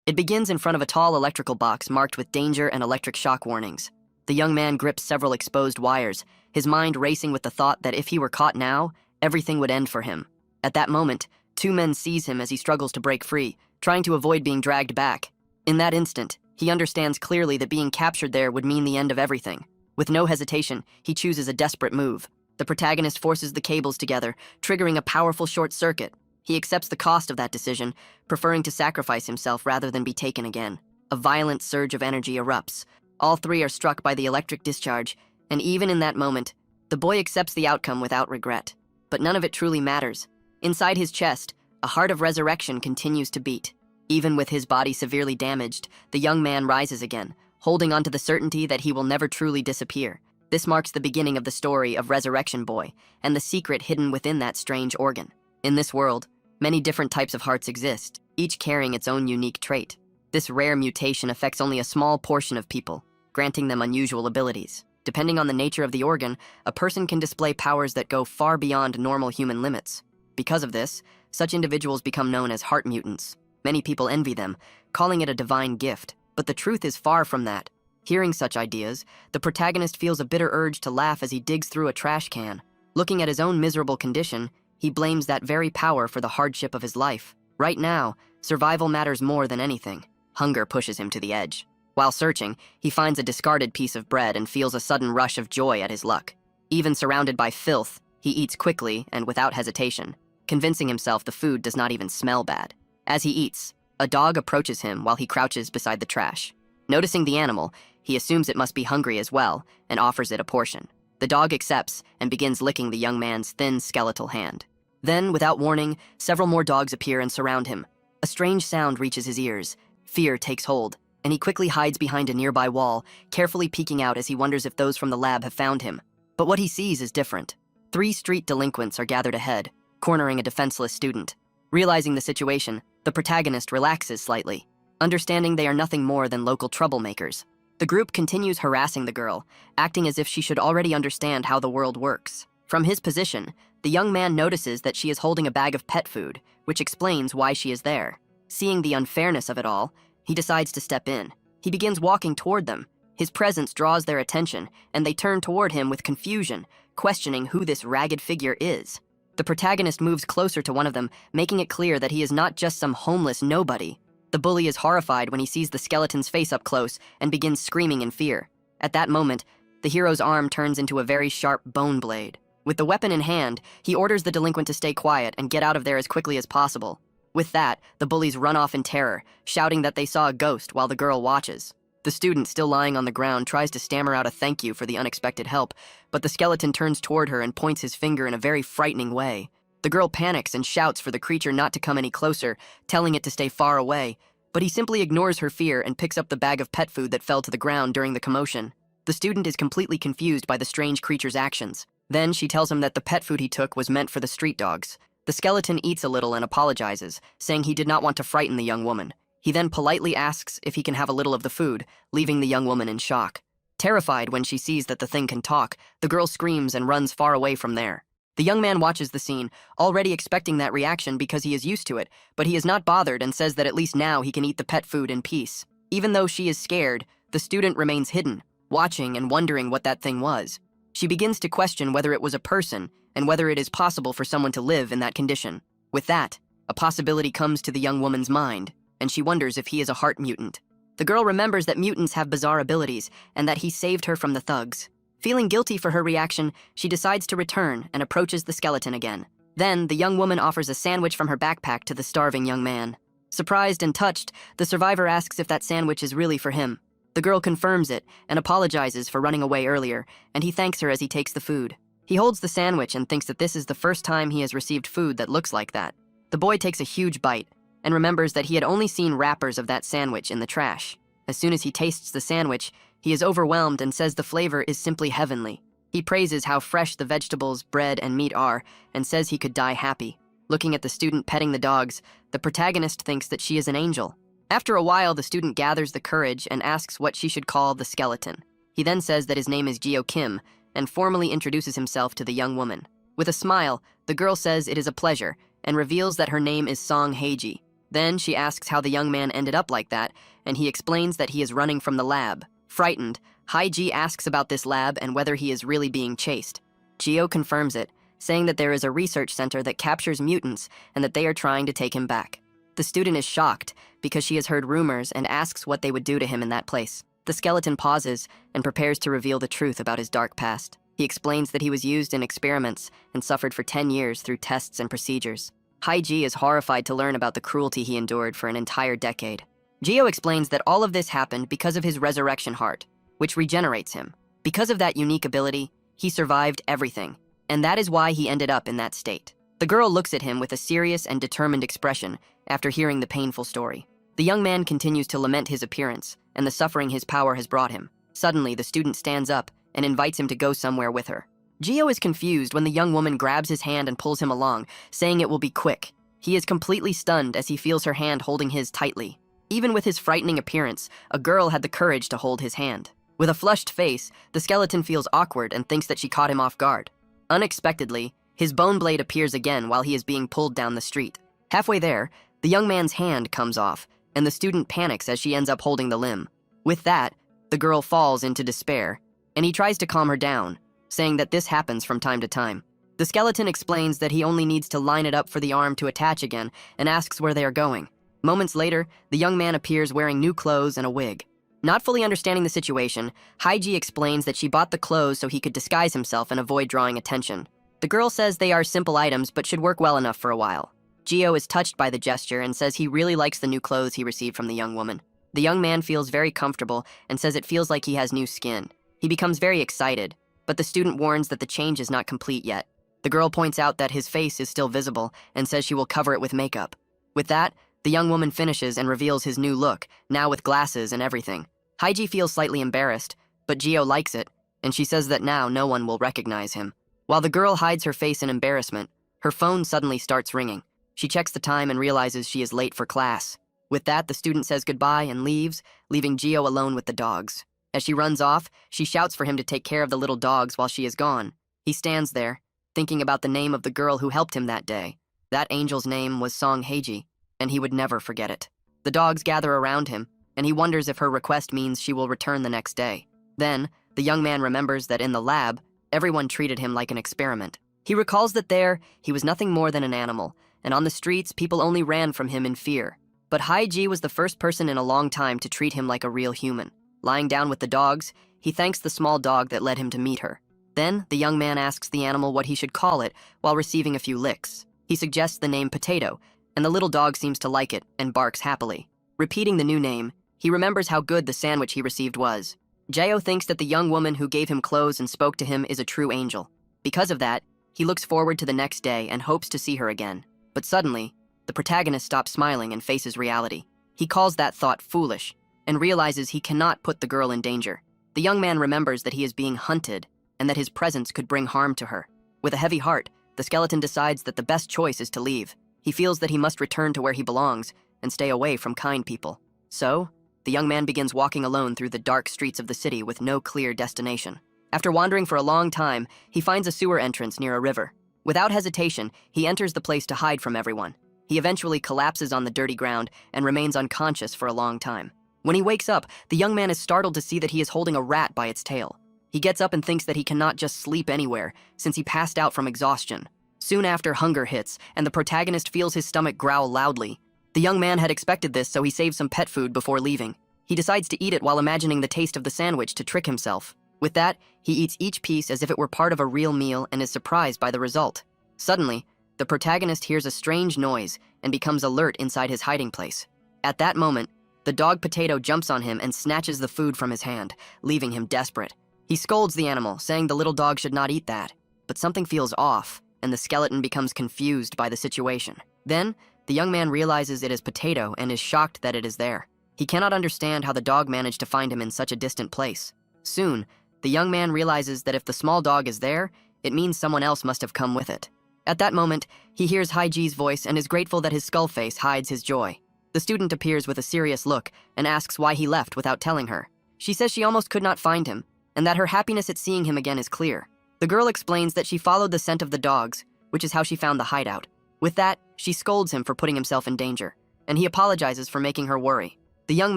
It begins in front of a tall electrical box marked with danger and electric shock warnings. The young man grips several exposed wires, his mind racing with the thought that if he were caught now, everything would end for him. At that moment, two men seize him as he struggles to break free, trying to avoid being dragged back. In that instant, he understands clearly that being captured there would mean the end of everything. With no hesitation, he chooses a desperate move. The protagonist forces the cables together, triggering a powerful short circuit. He accepts the cost of that decision, preferring to sacrifice himself rather than be taken again. A violent surge of energy erupts. All three are struck by the electric discharge, and even in that moment, the boy accepts the outcome without regret. But none of it truly matters. Inside his chest, a heart of resurrection continues to beat. Even with his body severely damaged, the young man rises again, holding on to the certainty that he will never truly disappear. This marks the beginning of the story of Resurrection Boy, and the secret hidden within that strange organ. In this world, many different types of hearts exist, each carrying its own unique trait. This rare mutation affects only a small portion of people, granting them unusual abilities. Depending on the nature of the organ, a person can display powers that go far beyond normal human limits. Because of this, such individuals become known as heart mutants. Many people envy them, calling it a divine gift, but the truth is far from that. Hearing such ideas, the protagonist feels a bitter urge to laugh as he digs through a trash can. Looking at his own miserable condition, he blames that very power for the hardship of his life. Right now, survival matters more than anything. Hunger pushes him to the edge. While searching, he finds a discarded piece of bread and feels a sudden rush of joy at his luck. Even surrounded by filth, he eats quickly and without hesitation, convincing himself the food does not even smell bad. As he eats, a dog approaches him while he crouches beside the trash. Noticing the animal, he assumes it must be hungry as well and offers it a portion. The dog accepts and begins licking the young man's thin skeletal hand. Then, without warning, several more dogs appear and surround him. A strange sound reaches his ears. Fear takes hold, and he quickly hides behind a nearby wall, carefully peeking out as he wonders if those from the lab have found him. But what he sees is different. 3 street delinquents are gathered ahead, cornering a defenseless student. Realizing the situation, the protagonist relaxes slightly, understanding they are nothing more than local troublemakers. The group continues harassing the girl, acting as if she should already understand how the world works. From his position, the young man notices that she is holding a bag of pet food, which explains why she is there. Seeing the unfairness of it all, he decides to step in. He begins walking toward them. His presence draws their attention, and they turn toward him with confusion, questioning who this ragged figure is. The protagonist moves closer to one of them, making it clear that he is not just some homeless nobody. The bully is horrified when he sees the skeleton's face up close and begins screaming in fear. At that moment, the hero's arm turns into a very sharp bone blade. With the weapon in hand, he orders the delinquent to stay quiet and get out of there as quickly as possible. With that, the bullies run off in terror, shouting that they saw a ghost while the girl watches. The student, still lying on the ground, tries to stammer out a thank you for the unexpected help, but the skeleton turns toward her and points his finger in a very frightening way. The girl panics and shouts for the creature not to come any closer, telling it to stay far away, but he simply ignores her fear and picks up the bag of pet food that fell to the ground during the commotion. The student is completely confused by the strange creature's actions. Then she tells him that the pet food he took was meant for the street dogs. The skeleton eats a little and apologizes, saying he did not want to frighten the young woman. He then politely asks if he can have a little of the food, leaving the young woman in shock. Terrified when she sees that the thing can talk, the girl screams and runs far away from there. The young man watches the scene, already expecting that reaction because he is used to it, but he is not bothered and says that at least now he can eat the pet food in peace. Even though she is scared, the student remains hidden, watching and wondering what that thing was. She begins to question whether it was a person and whether it is possible for someone to live in that condition. With that, a possibility comes to the young woman's mind, and she wonders if he is a heart mutant. The girl remembers that mutants have bizarre abilities and that he saved her from the thugs. Feeling guilty for her reaction, she decides to return and approaches the skeleton again. Then, the young woman offers a sandwich from her backpack to the starving young man. Surprised and touched, the survivor asks if that sandwich is really for him. The girl confirms it and apologizes for running away earlier, and he thanks her as he takes the food. He holds the sandwich and thinks that this is the first time he has received food that looks like that. The boy takes a huge bite and remembers that he had only seen wrappers of that sandwich in the trash. As soon as he tastes the sandwich, he is overwhelmed and says the flavor is simply heavenly. He praises how fresh the vegetables, bread, and meat are and says he could die happy. Looking at the student petting the dogs, the protagonist thinks that she is an angel. After a while, the student gathers the courage and asks what she should call the skeleton. He then says that his name is Geo Kim and formally introduces himself to the young woman. With a smile, the girl says it is a pleasure and reveals that her name is Song Heiji. Then she asks how the young man ended up like that, and he explains that he is running from the lab. Frightened, Haiji asks about this lab and whether he is really being chased. Gio confirms it, saying that there is a research center that captures mutants and that they are trying to take him back. The student is shocked because she has heard rumors and asks what they would do to him in that place. The skeleton pauses and prepares to reveal the truth about his dark past. He explains that he was used in experiments and suffered for 10 years through tests and procedures. Haiji is horrified to learn about the cruelty he endured for an entire decade. Gio explains that all of this happened because of his resurrection heart, which regenerates him. Because of that unique ability, he survived everything, and that is why he ended up in that state. The girl looks at him with a serious and determined expression after hearing the painful story. The young man continues to lament his appearance and the suffering his power has brought him. Suddenly, the student stands up and invites him to go somewhere with her. Gio is confused when the young woman grabs his hand and pulls him along, saying it will be quick. He is completely stunned as he feels her hand holding his tightly. Even with his frightening appearance, a girl had the courage to hold his hand. With a flushed face, the skeleton feels awkward and thinks that she caught him off guard. Unexpectedly, his bone blade appears again while he is being pulled down the street. Halfway there, the young man's hand comes off, and the student panics as she ends up holding the limb. With that, the girl falls into despair, and he tries to calm her down, saying that this happens from time to time. The skeleton explains that he only needs to line it up for the arm to attach again and asks where they are going. Moments later, the young man appears wearing new clothes and a wig. Not fully understanding the situation, Haiji explains that she bought the clothes so he could disguise himself and avoid drawing attention. The girl says they are simple items but should work well enough for a while. Gio is touched by the gesture and says he really likes the new clothes he received from the young woman. The young man feels very comfortable and says it feels like he has new skin. He becomes very excited, but the student warns that the change is not complete yet. The girl points out that his face is still visible and says she will cover it with makeup. With that, the young woman finishes and reveals his new look, now with glasses and everything. Haiji feels slightly embarrassed, but Gio likes it, and she says that now no one will recognize him. While the girl hides her face in embarrassment, her phone suddenly starts ringing. She checks the time and realizes she is late for class. With that, the student says goodbye and leaves, leaving Gio alone with the dogs. As she runs off, she shouts for him to take care of the little dogs while she is gone. He stands there, thinking about the name of the girl who helped him that day. That angel's name was Song Heiji, and he would never forget it. The dogs gather around him, and he wonders if her request means she will return the next day. Then, the young man remembers that in the lab, everyone treated him like an experiment. He recalls that there, he was nothing more than an animal, and on the streets, people only ran from him in fear. But Haiji was the first person in a long time to treat him like a real human. Lying down with the dogs, he thanks the small dog that led him to meet her. Then, the young man asks the animal what he should call it while receiving a few licks. He suggests the name Potato, and the little dog seems to like it and barks happily. Repeating the new name, he remembers how good the sandwich he received was. Gio thinks that the young woman who gave him clothes and spoke to him is a true angel. Because of that, he looks forward to the next day and hopes to see her again. But suddenly, the protagonist stops smiling and faces reality. He calls that thought foolish and realizes he cannot put the girl in danger. The young man remembers that he is being hunted and that his presence could bring harm to her. With a heavy heart, the skeleton decides that the best choice is to leave. He feels that he must return to where he belongs and stay away from kind people. So, the young man begins walking alone through the dark streets of the city with no clear destination. After wandering for a long time, he finds a sewer entrance near a river. Without hesitation, he enters the place to hide from everyone. He eventually collapses on the dirty ground and remains unconscious for a long time. When he wakes up, the young man is startled to see that he is holding a rat by its tail. He gets up and thinks that he cannot just sleep anywhere, since he passed out from exhaustion. Soon after, hunger hits, and the protagonist feels his stomach growl loudly. The young man had expected this, so he saves some pet food before leaving. He decides to eat it while imagining the taste of the sandwich to trick himself. With that, he eats each piece as if it were part of a real meal and is surprised by the result. Suddenly, the protagonist hears a strange noise and becomes alert inside his hiding place. At that moment, the dog Potato jumps on him and snatches the food from his hand, leaving him desperate. He scolds the animal, saying the little dog should not eat that. But something feels off, and the skeleton becomes confused by the situation. Then, the young man realizes it is Potato and is shocked that it is there. He cannot understand how the dog managed to find him in such a distant place. Soon, the young man realizes that if the small dog is there, it means someone else must have come with it. At that moment, he hears Haiji's voice and is grateful that his skull face hides his joy. The student appears with a serious look and asks why he left without telling her. She says she almost could not find him, and that her happiness at seeing him again is clear. The girl explains that she followed the scent of the dogs, which is how she found the hideout. With that, she scolds him for putting himself in danger. and he apologizes for making her worry. The young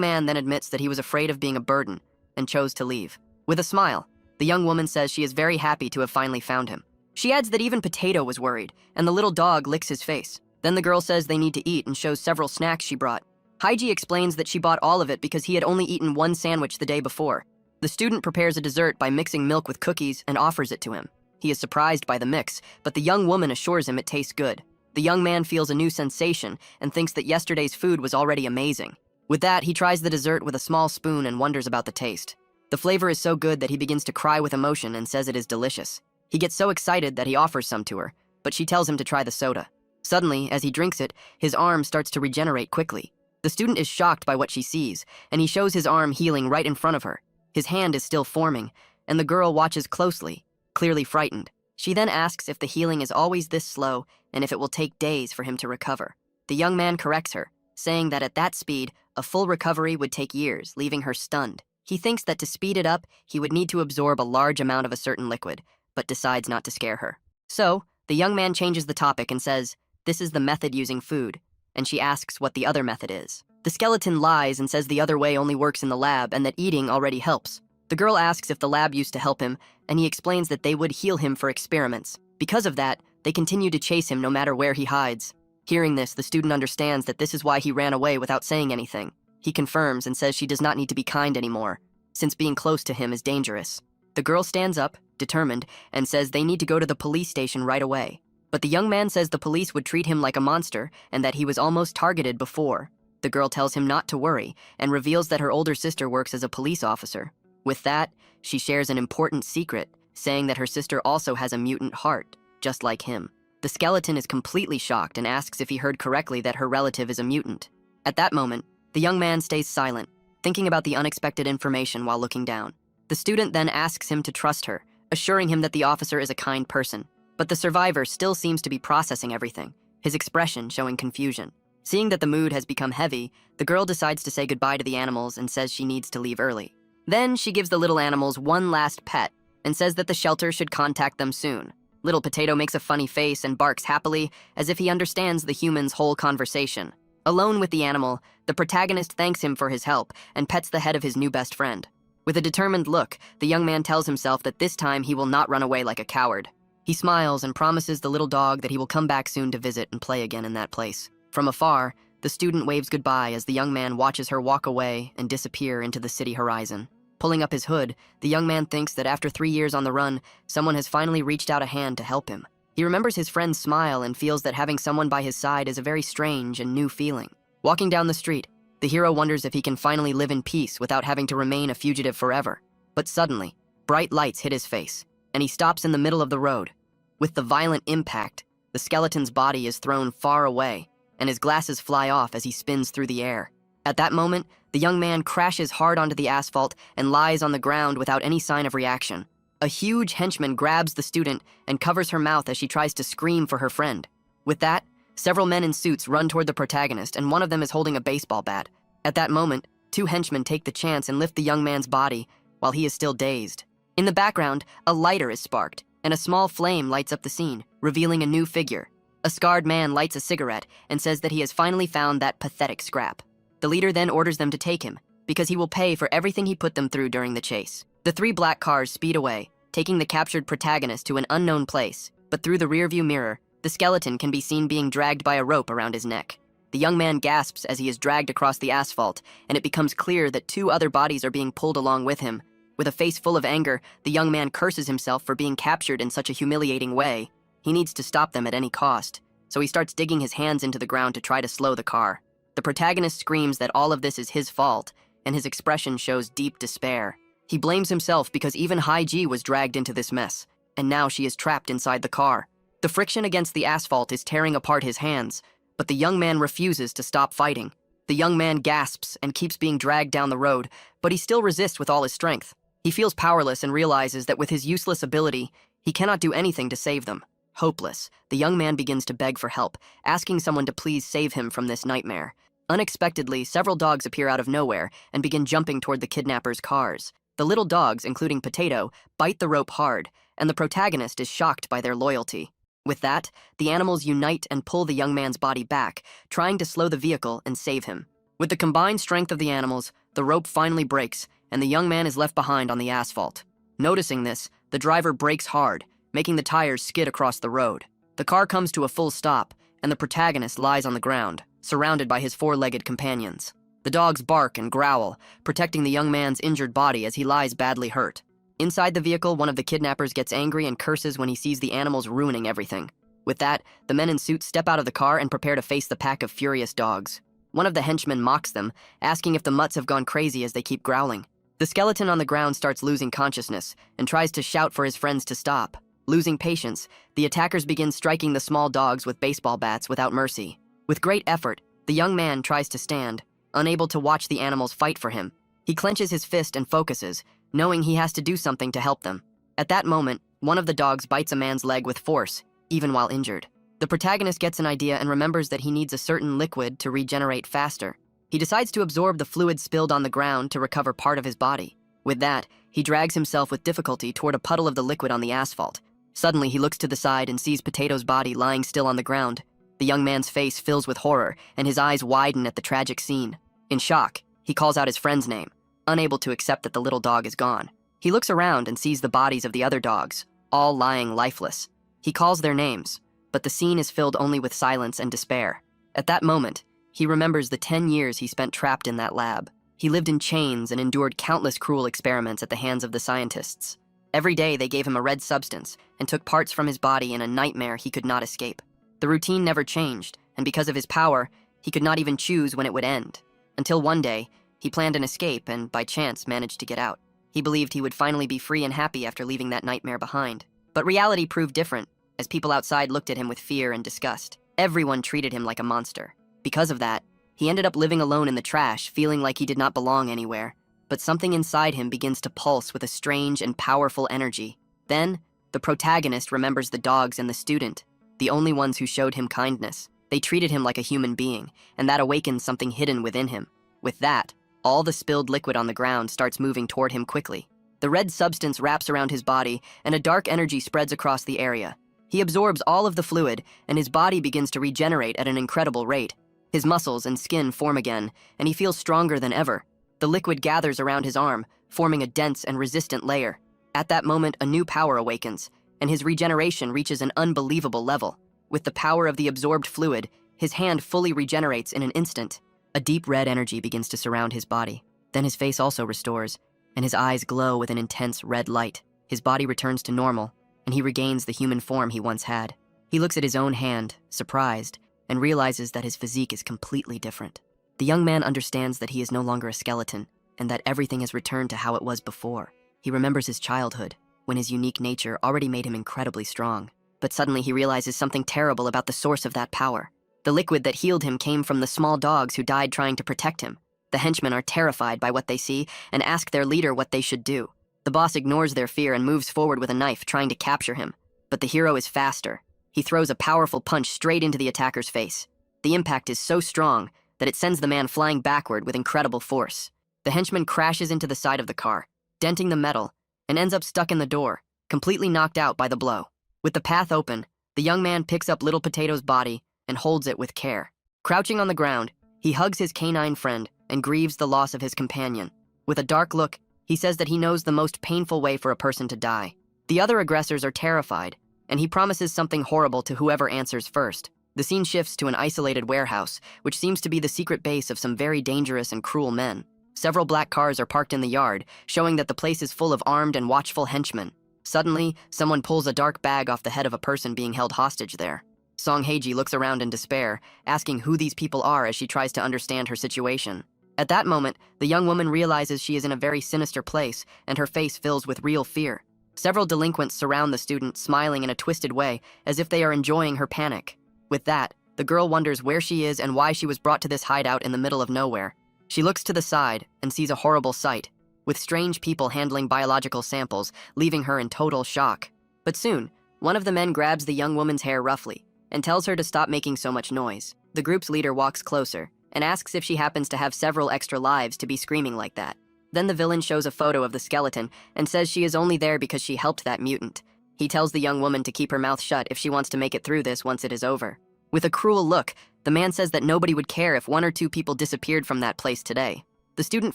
man then admits that he was afraid of being a burden and chose to leave. With a smile, the young woman says she is very happy to have finally found him. She adds that even Potato was worried, and the little dog licks his face. Then the girl says they need to eat and shows several snacks she brought. Haiji explains that she bought all of it because he had only eaten one sandwich the day before. The student prepares a dessert by mixing milk with cookies and offers it to him. He is surprised by the mix, but the young woman assures him it tastes good. The young man feels a new sensation and thinks that yesterday's food was already amazing. With that, he tries the dessert with a small spoon and wonders about the taste. The flavor is so good that he begins to cry with emotion and says it is delicious. He gets so excited that he offers some to her, but she tells him to try the soda. Suddenly, as he drinks it, his arm starts to regenerate quickly. The student is shocked by what she sees, and he shows his arm healing right in front of her. His hand is still forming, and the girl watches closely, clearly frightened. She then asks if the healing is always this slow and if it will take days for him to recover. The young man corrects her, saying that at that speed, a full recovery would take years, leaving her stunned. He thinks that to speed it up, he would need to absorb a large amount of a certain liquid, but decides not to scare her. So, the young man changes the topic and says, "This is the method using food," and she asks what the other method is. The skeleton lies and says the other way only works in the lab and that eating already helps. The girl asks if the lab used to help him, and he explains that they would heal him for experiments. Because of that, they continue to chase him no matter where he hides. Hearing this, the student understands that this is why he ran away without saying anything. He confirms and says she does not need to be kind anymore, since being close to him is dangerous. The girl stands up, determined, and says they need to go to the police station right away. But the young man says the police would treat him like a monster and that he was almost targeted before. The girl tells him not to worry and reveals that her older sister works as a police officer. With that, she shares an important secret, saying that her sister also has a mutant heart, just like him. The skeleton is completely shocked and asks if he heard correctly that her relative is a mutant. At that moment, the young man stays silent, thinking about the unexpected information while looking down. The student then asks him to trust her, assuring him that the officer is a kind person. But the survivor still seems to be processing everything, his expression showing confusion. Seeing that the mood has become heavy, the girl decides to say goodbye to the animals and says she needs to leave early. Then she gives the little animals one last pet and says that the shelter should contact them soon. Little Potato makes a funny face and barks happily as if he understands the human's whole conversation. Alone with the animal, the protagonist thanks him for his help and pets the head of his new best friend. With a determined look, the young man tells himself that this time he will not run away like a coward. He smiles and promises the little dog that he will come back soon to visit and play again in that place. From afar, the student waves goodbye as the young man watches her walk away and disappear into the city horizon. Pulling up his hood, the young man thinks that after 3 years on the run, someone has finally reached out a hand to help him. He remembers his friend's smile and feels that having someone by his side is a very strange and new feeling. Walking down the street, the hero wonders if he can finally live in peace without having to remain a fugitive forever. But suddenly, bright lights hit his face, and he stops in the middle of the road. With the violent impact, the skeleton's body is thrown far away, and his glasses fly off as he spins through the air. At that moment, the young man crashes hard onto the asphalt and lies on the ground without any sign of reaction. A huge henchman grabs the student and covers her mouth as she tries to scream for her friend. With that, several men in suits run toward the protagonist, and one of them is holding a baseball bat. At that moment, 2 henchmen take the chance and lift the young man's body while he is still dazed. In the background, a lighter is sparked, and a small flame lights up the scene, revealing a new figure. A scarred man lights a cigarette and says that he has finally found that pathetic scrap. The leader then orders them to take him, because he will pay for everything he put them through during the chase. The 3 black cars speed away, taking the captured protagonist to an unknown place, but through the rearview mirror, the skeleton can be seen being dragged by a rope around his neck. The young man gasps as he is dragged across the asphalt, and it becomes clear that 2 other bodies are being pulled along with him. With a face full of anger, the young man curses himself for being captured in such a humiliating way. He needs to stop them at any cost, so he starts digging his hands into the ground to try to slow the car. The protagonist screams that all of this is his fault, and his expression shows deep despair. He blames himself because even Haiji was dragged into this mess, and now she is trapped inside the car. The friction against the asphalt is tearing apart his hands, but the young man refuses to stop fighting. The young man gasps and keeps being dragged down the road, but he still resists with all his strength. He feels powerless and realizes that with his useless ability, he cannot do anything to save them. Hopeless, the young man begins to beg for help, asking someone to please save him from this nightmare. Unexpectedly, several dogs appear out of nowhere and begin jumping toward the kidnappers' cars. The little dogs, including Potato, bite the rope hard, and the protagonist is shocked by their loyalty. With that, the animals unite and pull the young man's body back, trying to slow the vehicle and save him. With the combined strength of the animals, the rope finally breaks, and the young man is left behind on the asphalt. Noticing this, the driver brakes hard, making the tires skid across the road. The car comes to a full stop, and the protagonist lies on the ground, surrounded by his four-legged companions. The dogs bark and growl, protecting the young man's injured body as he lies badly hurt. Inside the vehicle, one of the kidnappers gets angry and curses when he sees the animals ruining everything. With that, the men in suits step out of the car and prepare to face the pack of furious dogs. One of the henchmen mocks them, asking if the mutts have gone crazy as they keep growling. The skeleton on the ground starts losing consciousness and tries to shout for his friends to stop. Losing patience, the attackers begin striking the small dogs with baseball bats without mercy. With great effort, the young man tries to stand, unable to watch the animals fight for him. He clenches his fist and focuses, knowing he has to do something to help them. At that moment, one of the dogs bites a man's leg with force, even while injured. The protagonist gets an idea and remembers that he needs a certain liquid to regenerate faster. He decides to absorb the fluid spilled on the ground to recover part of his body. With that, he drags himself with difficulty toward a puddle of the liquid on the asphalt. Suddenly, he looks to the side and sees Potato's body lying still on the ground. The young man's face fills with horror, and his eyes widen at the tragic scene. In shock, he calls out his friend's name, unable to accept that the little dog is gone. He looks around and sees the bodies of the other dogs, all lying lifeless. He calls their names, but the scene is filled only with silence and despair. At that moment, he remembers the 10 years he spent trapped in that lab. He lived in chains and endured countless cruel experiments at the hands of the scientists. Every day they gave him a red substance and took parts from his body in a nightmare he could not escape. The routine never changed, and because of his power, he could not even choose when it would end. Until one day, he planned an escape and, by chance, managed to get out. He believed he would finally be free and happy after leaving that nightmare behind. But reality proved different, as people outside looked at him with fear and disgust. Everyone treated him like a monster. Because of that, he ended up living alone in the trash, feeling like he did not belong anywhere. But something inside him begins to pulse with a strange and powerful energy. Then, the protagonist remembers the dogs and the student, the only ones who showed him kindness. They treated him like a human being, and that awakens something hidden within him. With that, all the spilled liquid on the ground starts moving toward him quickly. The red substance wraps around his body, and a dark energy spreads across the area. He absorbs all of the fluid, and his body begins to regenerate at an incredible rate. His muscles and skin form again, and he feels stronger than ever. The liquid gathers around his arm, forming a dense and resistant layer. At that moment, a new power awakens, and his regeneration reaches an unbelievable level. With the power of the absorbed fluid, his hand fully regenerates in an instant. A deep red energy begins to surround his body. Then his face also restores, and his eyes glow with an intense red light. His body returns to normal, and he regains the human form he once had. He looks at his own hand, surprised, and realizes that his physique is completely different. The young man understands that he is no longer a skeleton, and that everything has returned to how it was before. He remembers his childhood, when his unique nature already made him incredibly strong. But suddenly he realizes something terrible about the source of that power. The liquid that healed him came from the small dogs who died trying to protect him. The henchmen are terrified by what they see and ask their leader what they should do. The boss ignores their fear and moves forward with a knife, trying to capture him. But the hero is faster. He throws a powerful punch straight into the attacker's face. The impact is so strong that it sends the man flying backward with incredible force. The henchman crashes into the side of the car, denting the metal, and ends up stuck in the door, completely knocked out by the blow. With the path open, the young man picks up Little Potato's body and holds it with care. Crouching on the ground, he hugs his canine friend and grieves the loss of his companion. With a dark look, he says that he knows the most painful way for a person to die. The other aggressors are terrified, and he promises something horrible to whoever answers first. The scene shifts to an isolated warehouse, which seems to be the secret base of some very dangerous and cruel men. Several black cars are parked in the yard, showing that the place is full of armed and watchful henchmen. Suddenly, someone pulls a dark bag off the head of a person being held hostage there. Song Heiji looks around in despair, asking who these people are as she tries to understand her situation. At that moment, the young woman realizes she is in a very sinister place, and her face fills with real fear. Several delinquents surround the student, smiling in a twisted way, as if they are enjoying her panic. With that, the girl wonders where she is and why she was brought to this hideout in the middle of nowhere. She looks to the side and sees a horrible sight, with strange people handling biological samples, leaving her in total shock. But soon, one of the men grabs the young woman's hair roughly and tells her to stop making so much noise. The group's leader walks closer and asks if she happens to have several extra lives to be screaming like that. Then the villain shows a photo of the skeleton and says she is only there because she helped that mutant. He tells the young woman to keep her mouth shut if she wants to make it through this once it is over. With a cruel look, the man says that nobody would care if 1 or 2 people disappeared from that place today. The student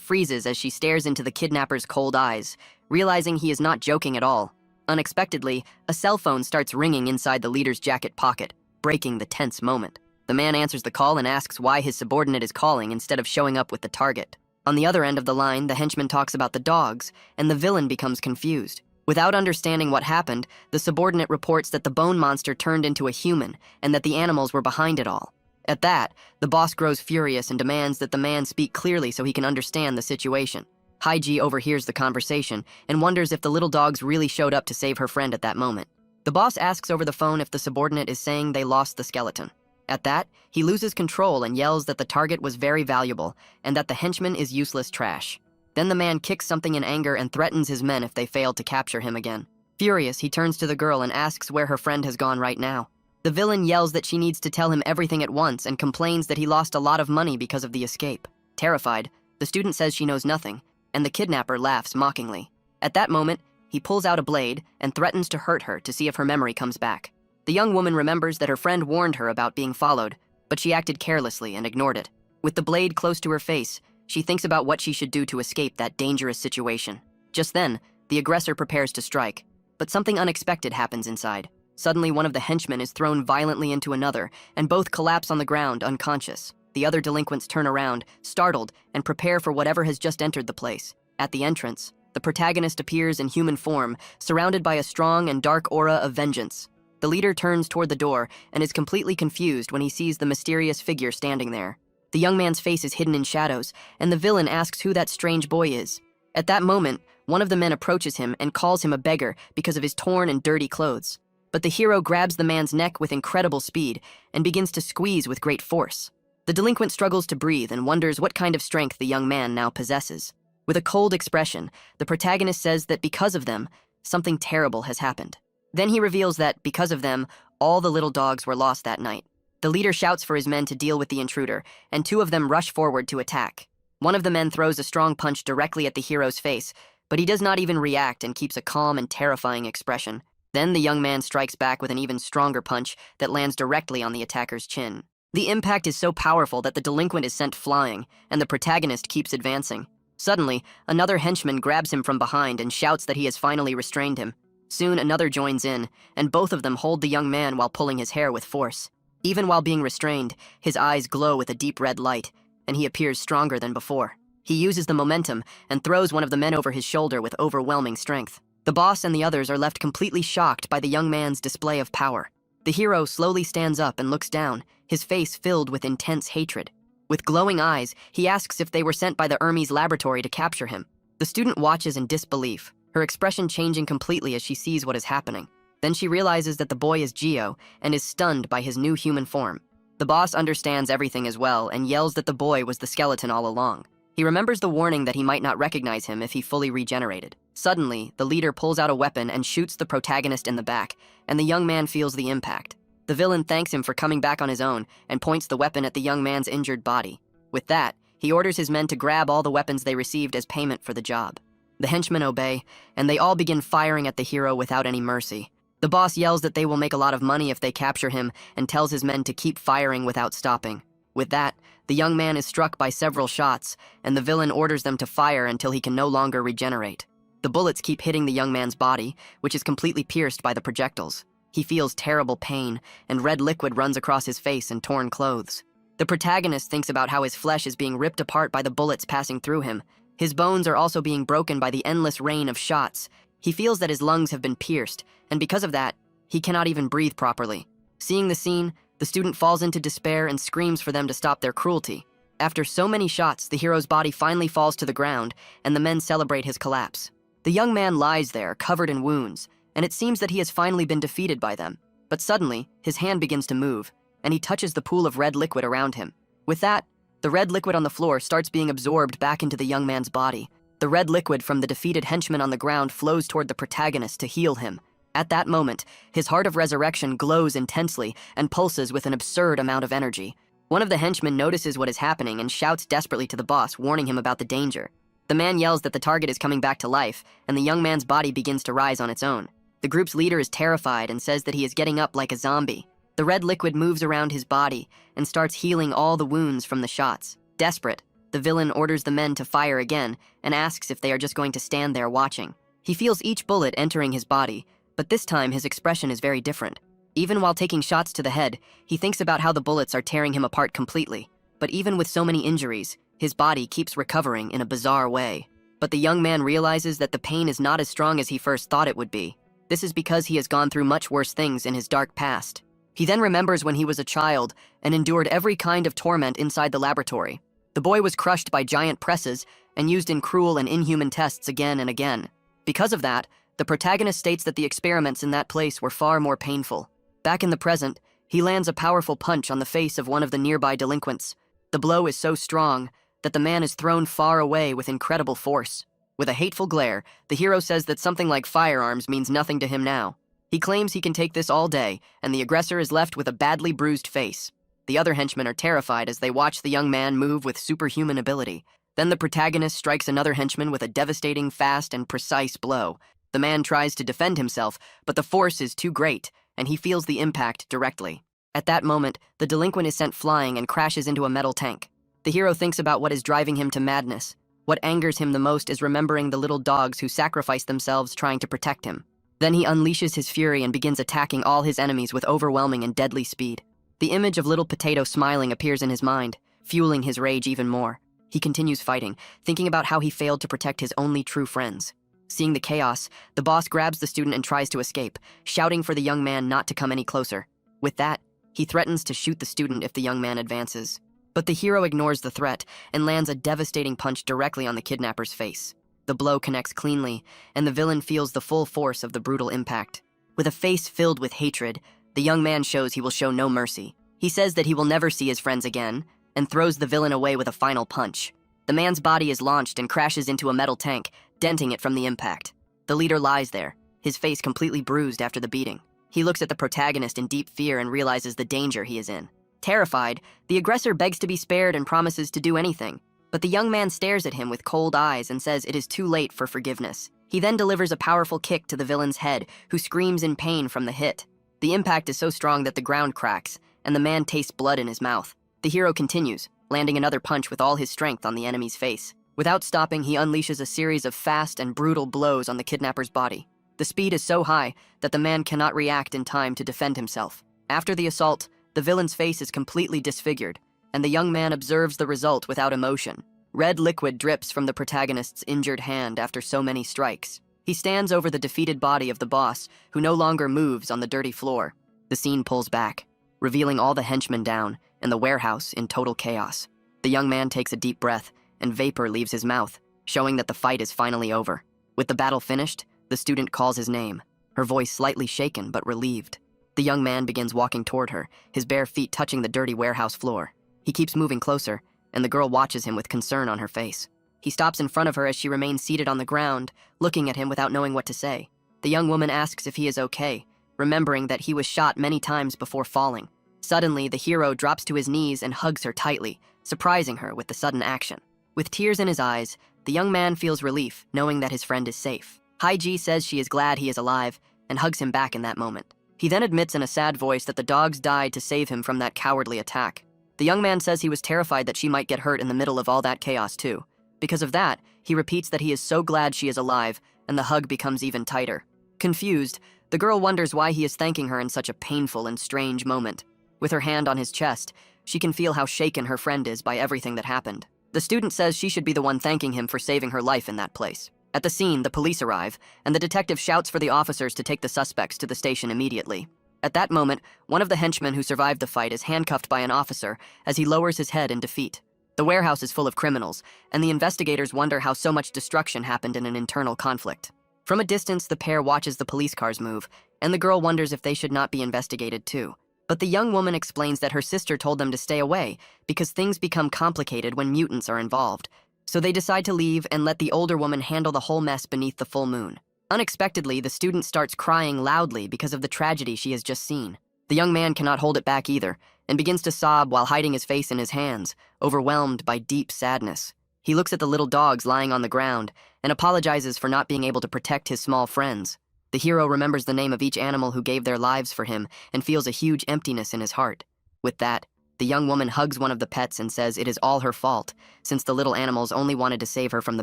freezes as she stares into the kidnapper's cold eyes, realizing he is not joking at all. Unexpectedly, a cell phone starts ringing inside the leader's jacket pocket, breaking the tense moment. The man answers the call and asks why his subordinate is calling instead of showing up with the target. On the other end of the line, the henchman talks about the dogs, and the villain becomes confused. Without understanding what happened, the subordinate reports that the bone monster turned into a human and that the animals were behind it all. At that, the boss grows furious and demands that the man speak clearly so he can understand the situation. Haiji overhears the conversation and wonders if the little dogs really showed up to save her friend at that moment. The boss asks over the phone if the subordinate is saying they lost the skeleton. At that, he loses control and yells that the target was very valuable and that the henchman is useless trash. Then the man kicks something in anger and threatens his men if they fail to capture him again. Furious, he turns to the girl and asks where her friend has gone right now. The villain yells that she needs to tell him everything at once and complains that he lost a lot of money because of the escape. Terrified, the student says she knows nothing, and the kidnapper laughs mockingly. At that moment, he pulls out a blade and threatens to hurt her to see if her memory comes back. The young woman remembers that her friend warned her about being followed, but she acted carelessly and ignored it. With the blade close to her face, she thinks about what she should do to escape that dangerous situation. Just then, the aggressor prepares to strike, but something unexpected happens inside. Suddenly, one of the henchmen is thrown violently into another, and both collapse on the ground unconscious. The other delinquents turn around, startled, and prepare for whatever has just entered the place. At the entrance, the protagonist appears in human form, surrounded by a strong and dark aura of vengeance. The leader turns toward the door and is completely confused when he sees the mysterious figure standing there. The young man's face is hidden in shadows, and the villain asks who that strange boy is. At that moment, one of the men approaches him and calls him a beggar because of his torn and dirty clothes. But the hero grabs the man's neck with incredible speed and begins to squeeze with great force. The delinquent struggles to breathe and wonders what kind of strength the young man now possesses. With a cold expression, the protagonist says that because of them, something terrible has happened. Then he reveals that, because of them, all the little dogs were lost that night. The leader shouts for his men to deal with the intruder, and 2 of them rush forward to attack. One of the men throws a strong punch directly at the hero's face, but he does not even react and keeps a calm and terrifying expression. Then the young man strikes back with an even stronger punch that lands directly on the attacker's chin. The impact is so powerful that the delinquent is sent flying, and the protagonist keeps advancing. Suddenly, another henchman grabs him from behind and shouts that he has finally restrained him. Soon another joins in, and both of them hold the young man while pulling his hair with force. Even while being restrained, his eyes glow with a deep red light, and he appears stronger than before. He uses the momentum and throws one of the men over his shoulder with overwhelming strength. The boss and the others are left completely shocked by the young man's display of power. The hero slowly stands up and looks down, his face filled with intense hatred. With glowing eyes, he asks if they were sent by the Hermes laboratory to capture him. The student watches in disbelief, her expression changing completely as she sees what is happening. Then she realizes that the boy is Gio and is stunned by his new human form. The boss understands everything as well and yells that the boy was the skeleton all along. He remembers the warning that he might not recognize him if he fully regenerated. Suddenly, the leader pulls out a weapon and shoots the protagonist in the back, and the young man feels the impact. The villain thanks him for coming back on his own and points the weapon at the young man's injured body. With that, he orders his men to grab all the weapons they received as payment for the job. The henchmen obey, and they all begin firing at the hero without any mercy. The boss yells that they will make a lot of money if they capture him and tells his men to keep firing without stopping. With that, the young man is struck by several shots, and the villain orders them to fire until he can no longer regenerate. The bullets keep hitting the young man's body, which is completely pierced by the projectiles. He feels terrible pain, and red liquid runs across his face and torn clothes. The protagonist thinks about how his flesh is being ripped apart by the bullets passing through him. His bones are also being broken by the endless rain of shots. He feels that his lungs have been pierced, and because of that, he cannot even breathe properly. Seeing the scene, the student falls into despair and screams for them to stop their cruelty. After so many shots, the hero's body finally falls to the ground, and the men celebrate his collapse. The young man lies there, covered in wounds, and it seems that he has finally been defeated by them. But suddenly, his hand begins to move, and he touches the pool of red liquid around him. With that, the red liquid on the floor starts being absorbed back into the young man's body. The red liquid from the defeated henchman on the ground flows toward the protagonist to heal him. At that moment, his heart of resurrection glows intensely and pulses with an absurd amount of energy. One of the henchmen notices what is happening and shouts desperately to the boss, warning him about the danger. The man yells that the target is coming back to life, and the young man's body begins to rise on its own. The group's leader is terrified and says that he is getting up like a zombie. The red liquid moves around his body and starts healing all the wounds from the shots. Desperate, the villain orders the men to fire again and asks if they are just going to stand there watching. He feels each bullet entering his body, but this time his expression is very different. Even while taking shots to the head, he thinks about how the bullets are tearing him apart completely. But even with so many injuries, his body keeps recovering in a bizarre way. But the young man realizes that the pain is not as strong as he first thought it would be. This is because he has gone through much worse things in his dark past. He then remembers when he was a child and endured every kind of torment inside the laboratory. The boy was crushed by giant presses and used in cruel and inhuman tests again and again. Because of that, the protagonist states that the experiments in that place were far more painful. Back in the present, he lands a powerful punch on the face of one of the nearby delinquents. The blow is so strong that the man is thrown far away with incredible force. With a hateful glare, the hero says that something like firearms means nothing to him now. He claims he can take this all day, and the aggressor is left with a badly bruised face. The other henchmen are terrified as they watch the young man move with superhuman ability. Then the protagonist strikes another henchman with a devastating, fast, and precise blow. The man tries to defend himself, but the force is too great, and he feels the impact directly. At that moment, the delinquent is sent flying and crashes into a metal tank. The hero thinks about what is driving him to madness. What angers him the most is remembering the little dogs who sacrificed themselves trying to protect him. Then he unleashes his fury and begins attacking all his enemies with overwhelming and deadly speed. The image of little Potato smiling appears in his mind, fueling his rage even more. He continues fighting, thinking about how he failed to protect his only true friends. Seeing the chaos, the boss grabs the student and tries to escape, shouting for the young man not to come any closer. With that, he threatens to shoot the student if the young man advances. But the hero ignores the threat and lands a devastating punch directly on the kidnapper's face. The blow connects cleanly, and the villain feels the full force of the brutal impact. With a face filled with hatred, the young man shows he will show no mercy. He says that he will never see his friends again, and throws the villain away with a final punch. The man's body is launched and crashes into a metal tank, denting it from the impact. The leader lies there, his face completely bruised after the beating. He looks at the protagonist in deep fear and realizes the danger he is in. Terrified, the aggressor begs to be spared and promises to do anything. But the young man stares at him with cold eyes and says it is too late for forgiveness. He then delivers a powerful kick to the villain's head, who screams in pain from the hit. The impact is so strong that the ground cracks, and the man tastes blood in his mouth. The hero continues, landing another punch with all his strength on the enemy's face. Without stopping, he unleashes a series of fast and brutal blows on the kidnapper's body. The speed is so high that the man cannot react in time to defend himself. After the assault, the villain's face is completely disfigured, and the young man observes the result without emotion. Red liquid drips from the protagonist's injured hand after so many strikes. He stands over the defeated body of the boss, who no longer moves on the dirty floor. The scene pulls back, revealing all the henchmen down, and the warehouse in total chaos. The young man takes a deep breath, and vapor leaves his mouth, showing that the fight is finally over. With the battle finished, the student calls his name, her voice slightly shaken but relieved. The young man begins walking toward her, his bare feet touching the dirty warehouse floor. He keeps moving closer, and the girl watches him with concern on her face. He stops in front of her as she remains seated on the ground, looking at him without knowing what to say. The young woman asks if he is okay, remembering that he was shot many times before falling. Suddenly, the hero drops to his knees and hugs her tightly, surprising her with the sudden action. With tears in his eyes, the young man feels relief, knowing that his friend is safe. Haiji says she is glad he is alive, and hugs him back in that moment. He then admits in a sad voice that the dogs died to save him from that cowardly attack. The young man says he was terrified that she might get hurt in the middle of all that chaos too. Because of that, he repeats that he is so glad she is alive, and the hug becomes even tighter. Confused, the girl wonders why he is thanking her in such a painful and strange moment. With her hand on his chest, she can feel how shaken her friend is by everything that happened. The student says she should be the one thanking him for saving her life in that place. At the scene, the police arrive, and the detective shouts for the officers to take the suspects to the station immediately. At that moment, one of the henchmen who survived the fight is handcuffed by an officer as he lowers his head in defeat. The warehouse is full of criminals, and the investigators wonder how so much destruction happened in an internal conflict. From a distance, the pair watches the police cars move, and the girl wonders if they should not be investigated too. But the young woman explains that her sister told them to stay away because things become complicated when mutants are involved. So they decide to leave and let the older woman handle the whole mess beneath the full moon. Unexpectedly, the student starts crying loudly because of the tragedy she has just seen. The young man cannot hold it back either, and begins to sob while hiding his face in his hands, overwhelmed by deep sadness. He looks at the little dogs lying on the ground and apologizes for not being able to protect his small friends. The hero remembers the name of each animal who gave their lives for him and feels a huge emptiness in his heart. With that, the young woman hugs one of the pets and says it is all her fault, since the little animals only wanted to save her from the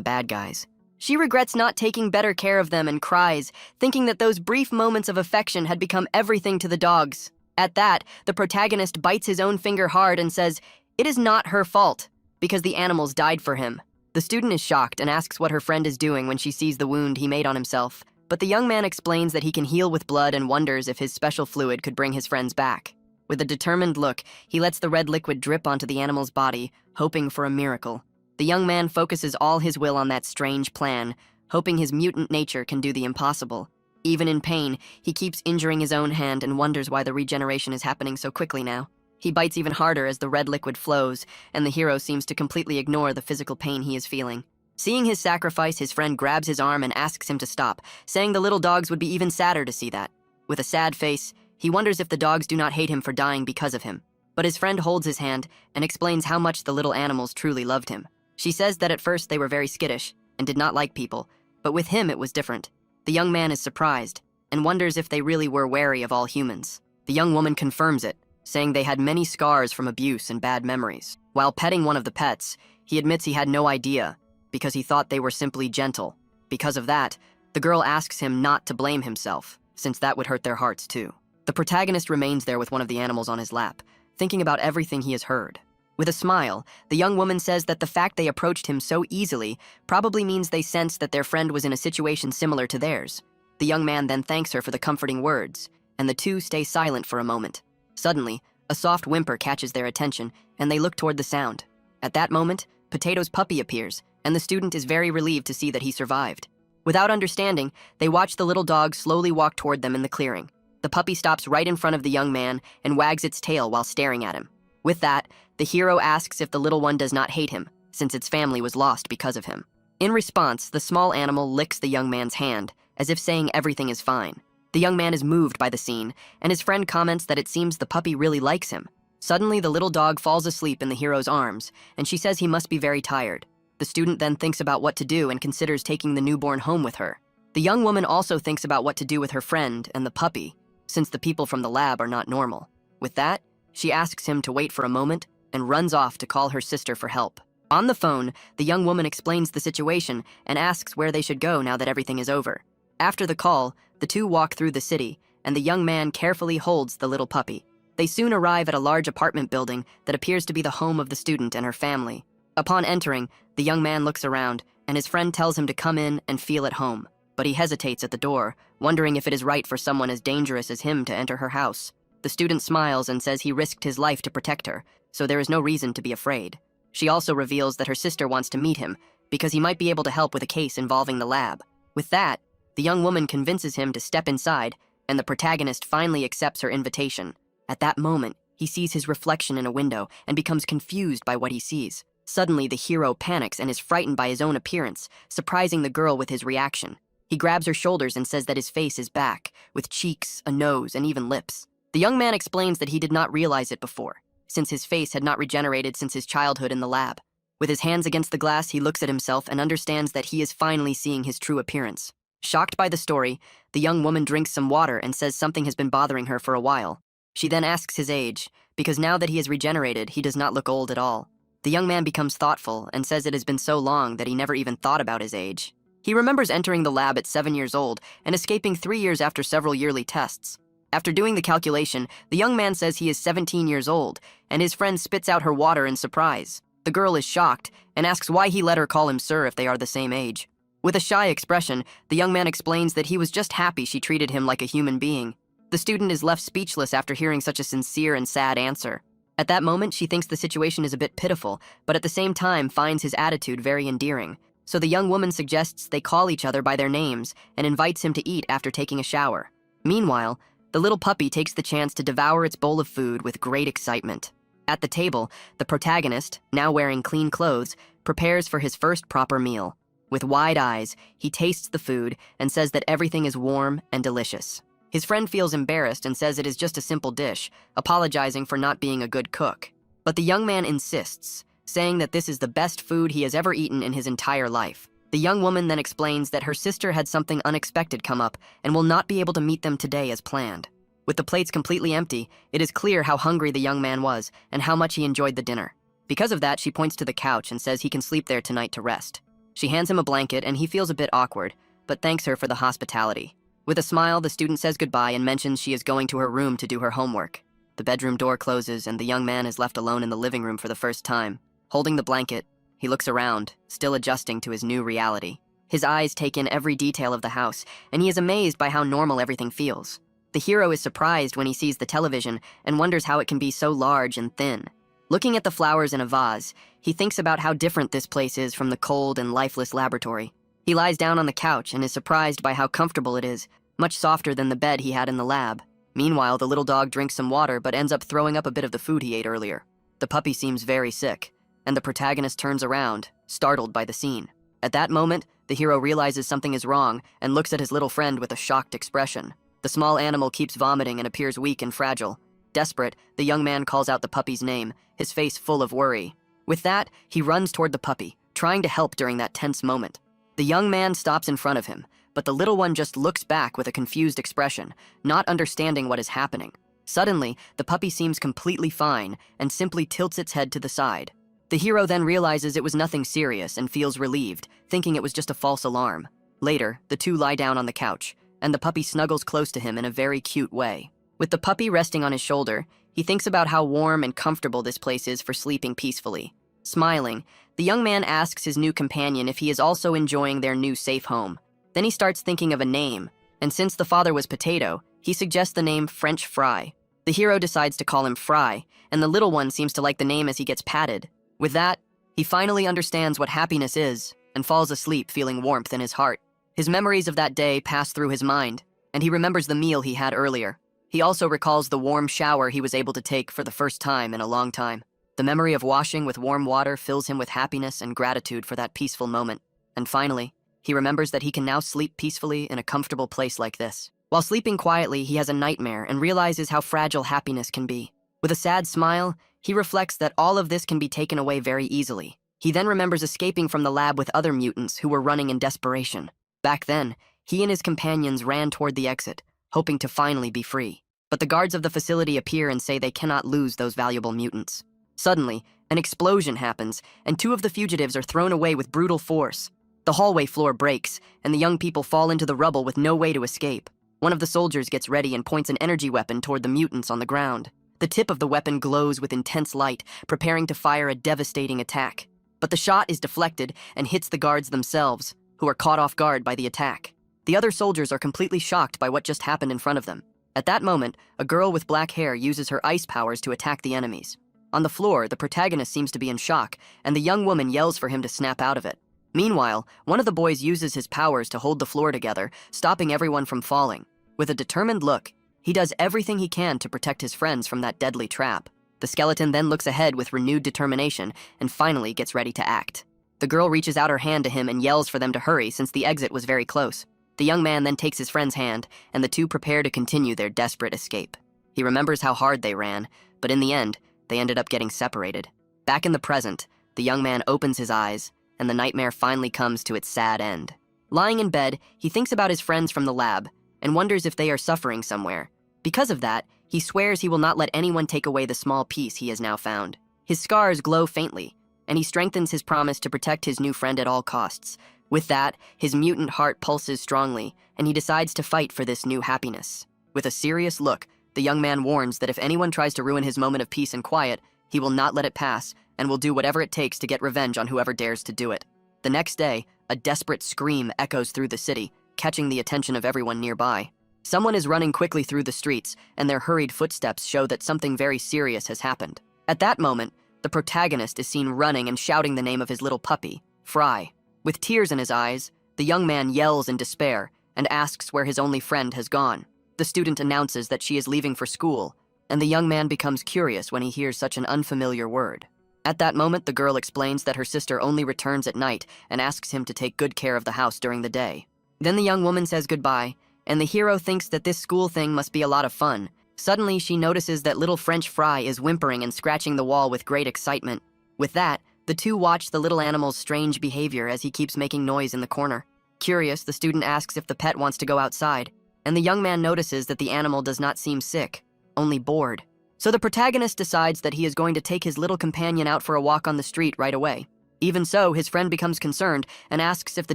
bad guys. She regrets not taking better care of them and cries, thinking that those brief moments of affection had become everything to the dogs. At that, the protagonist bites his own finger hard and says, it is not her fault, because the animals died for him. The student is shocked and asks what her friend is doing when she sees the wound he made on himself. But the young man explains that he can heal with blood and wonders if his special fluid could bring his friends back. With a determined look, he lets the red liquid drip onto the animal's body, hoping for a miracle. The young man focuses all his will on that strange plan, hoping his mutant nature can do the impossible. Even in pain, he keeps injuring his own hand and wonders why the regeneration is happening so quickly now. He bites even harder as the red liquid flows, and the hero seems to completely ignore the physical pain he is feeling. Seeing his sacrifice, his friend grabs his arm and asks him to stop, saying the little dogs would be even sadder to see that. With a sad face, he wonders if the dogs do not hate him for dying because of him. But his friend holds his hand and explains how much the little animals truly loved him. She says that at first they were very skittish and did not like people, but with him it was different. The young man is surprised and wonders if they really were wary of all humans. The young woman confirms it, saying they had many scars from abuse and bad memories. While petting one of the pets, he admits he had no idea, because he thought they were simply gentle. Because of that, the girl asks him not to blame himself, since that would hurt their hearts too. The protagonist remains there with one of the animals on his lap, thinking about everything he has heard. With a smile, the young woman says that the fact they approached him so easily probably means they sensed that their friend was in a situation similar to theirs. The young man then thanks her for the comforting words, and the two stay silent for a moment. Suddenly, a soft whimper catches their attention, and they look toward the sound. At that moment, Potato's puppy appears, and the student is very relieved to see that he survived. Without understanding, they watch the little dog slowly walk toward them in the clearing. The puppy stops right in front of the young man and wags its tail while staring at him. With that, the hero asks if the little one does not hate him, since its family was lost because of him. In response, the small animal licks the young man's hand, as if saying everything is fine. The young man is moved by the scene, and his friend comments that it seems the puppy really likes him. Suddenly, the little dog falls asleep in the hero's arms, and she says he must be very tired. The student then thinks about what to do and considers taking the newborn home with her. The young woman also thinks about what to do with her friend and the puppy, since the people from the lab are not normal. With that, she asks him to wait for a moment and runs off to call her sister for help. On the phone, the young woman explains the situation and asks where they should go now that everything is over. After the call, the two walk through the city, and the young man carefully holds the little puppy. They soon arrive at a large apartment building that appears to be the home of the student and her family. Upon entering, the young man looks around, and his friend tells him to come in and feel at home. But he hesitates at the door, wondering if it is right for someone as dangerous as him to enter her house. The student smiles and says he risked his life to protect her, so there is no reason to be afraid. She also reveals that her sister wants to meet him, because he might be able to help with a case involving the lab. With that, the young woman convinces him to step inside, and the protagonist finally accepts her invitation. At that moment, he sees his reflection in a window and becomes confused by what he sees. Suddenly, the hero panics and is frightened by his own appearance, surprising the girl with his reaction. He grabs her shoulders and says that his face is back, with cheeks, a nose, and even lips. The young man explains that he did not realize it before, since his face had not regenerated since his childhood in the lab. With his hands against the glass, he looks at himself and understands that he is finally seeing his true appearance. Shocked by the story, the young woman drinks some water and says something has been bothering her for a while. She then asks his age, because now that he is regenerated, he does not look old at all. The young man becomes thoughtful and says it has been so long that he never even thought about his age. He remembers entering the lab at 7 years old and escaping 3 years after several yearly tests. After doing the calculation, the young man says he is 17 years old, and his friend spits out her water in surprise. The girl is shocked and asks why he let her call him sir if they are the same age. With a shy expression, the young man explains that he was just happy she treated him like a human being. The student is left speechless after hearing such a sincere and sad answer. At that moment, she thinks the situation is a bit pitiful, but at the same time finds his attitude very endearing. So the young woman suggests they call each other by their names and invites him to eat after taking a shower. Meanwhile, the little puppy takes the chance to devour its bowl of food with great excitement. At the table, the protagonist, now wearing clean clothes, prepares for his first proper meal. With wide eyes, he tastes the food and says that everything is warm and delicious. His friend feels embarrassed and says it is just a simple dish, apologizing for not being a good cook. But the young man insists, saying that this is the best food he has ever eaten in his entire life. The young woman then explains that her sister had something unexpected come up and will not be able to meet them today as planned. With the plates completely empty, it is clear how hungry the young man was and how much he enjoyed the dinner. Because of that, she points to the couch and says he can sleep there tonight to rest. She hands him a blanket and he feels a bit awkward, but thanks her for the hospitality. With a smile, the student says goodbye and mentions she is going to her room to do her homework. The bedroom door closes and the young man is left alone in the living room for the first time. Holding the blanket, he looks around, still adjusting to his new reality. His eyes take in every detail of the house, and he is amazed by how normal everything feels. The hero is surprised when he sees the television and wonders how it can be so large and thin. Looking at the flowers in a vase, he thinks about how different this place is from the cold and lifeless laboratory. He lies down on the couch and is surprised by how comfortable it is, much softer than the bed he had in the lab. Meanwhile, the little dog drinks some water but ends up throwing up a bit of the food he ate earlier. The puppy seems very sick, and the protagonist turns around, startled by the scene. At that moment, the hero realizes something is wrong and looks at his little friend with a shocked expression. The small animal keeps vomiting and appears weak and fragile. Desperate, the young man calls out the puppy's name, his face full of worry. With that, he runs toward the puppy, trying to help during that tense moment. The young man stops in front of him, but the little one just looks back with a confused expression, not understanding what is happening. Suddenly, the puppy seems completely fine and simply tilts its head to the side. The hero then realizes it was nothing serious and feels relieved, thinking it was just a false alarm. Later, the two lie down on the couch, and the puppy snuggles close to him in a very cute way. With the puppy resting on his shoulder, he thinks about how warm and comfortable this place is for sleeping peacefully. Smiling, the young man asks his new companion if he is also enjoying their new safe home. Then he starts thinking of a name, and since the father was Potato, he suggests the name French Fry. The hero decides to call him Fry, and the little one seems to like the name as he gets patted. With that, he finally understands what happiness is and falls asleep feeling warmth in his heart. His memories of that day pass through his mind, and he remembers the meal he had earlier. He also recalls the warm shower he was able to take for the first time in a long time. The memory of washing with warm water fills him with happiness and gratitude for that peaceful moment. And finally, he remembers that he can now sleep peacefully in a comfortable place like this. While sleeping quietly, he has a nightmare and realizes how fragile happiness can be. With a sad smile, he reflects that all of this can be taken away very easily. He then remembers escaping from the lab with other mutants who were running in desperation. Back then, he and his companions ran toward the exit, hoping to finally be free. But the guards of the facility appear and say they cannot lose those valuable mutants. Suddenly, an explosion happens, and two of the fugitives are thrown away with brutal force. The hallway floor breaks, and the young people fall into the rubble with no way to escape. One of the soldiers gets ready and points an energy weapon toward the mutants on the ground. The tip of the weapon glows with intense light, preparing to fire a devastating attack. But the shot is deflected and hits the guards themselves, who are caught off guard by the attack. The other soldiers are completely shocked by what just happened in front of them. At that moment, a girl with black hair uses her ice powers to attack the enemies. On the floor, the protagonist seems to be in shock, and the young woman yells for him to snap out of it. Meanwhile, one of the boys uses his powers to hold the floor together, stopping everyone from falling. With a determined look, he does everything he can to protect his friends from that deadly trap. The skeleton then looks ahead with renewed determination and finally gets ready to act. The girl reaches out her hand to him and yells for them to hurry since the exit was very close. The young man then takes his friend's hand, and the two prepare to continue their desperate escape. He remembers how hard they ran, but in the end, they ended up getting separated. Back in the present, the young man opens his eyes, and the nightmare finally comes to its sad end. Lying in bed, he thinks about his friends from the lab, and wonders if they are suffering somewhere. Because of that, he swears he will not let anyone take away the small piece he has now found. His scars glow faintly, and he strengthens his promise to protect his new friend at all costs. With that, his mutant heart pulses strongly, and he decides to fight for this new happiness. With a serious look, the young man warns that if anyone tries to ruin his moment of peace and quiet, he will not let it pass, and will do whatever it takes to get revenge on whoever dares to do it. The next day, a desperate scream echoes through the city, catching the attention of everyone nearby. Someone is running quickly through the streets, and their hurried footsteps show that something very serious has happened. At that moment, the protagonist is seen running and shouting the name of his little puppy, Fry. With tears in his eyes, the young man yells in despair and asks where his only friend has gone. The student announces that she is leaving for school, and the young man becomes curious when he hears such an unfamiliar word. At that moment, the girl explains that her sister only returns at night and asks him to take good care of the house during the day. Then the young woman says goodbye, and the hero thinks that this school thing must be a lot of fun. Suddenly, she notices that little French Fry is whimpering and scratching the wall with great excitement. With that, The two watch the little animal's strange behavior as he keeps making noise in the corner. Curious, the student asks if the pet wants to go outside, and the young man notices that the animal does not seem sick, only bored. So the protagonist decides that he is going to take his little companion out for a walk on the street right away. Even so, his friend becomes concerned and asks if the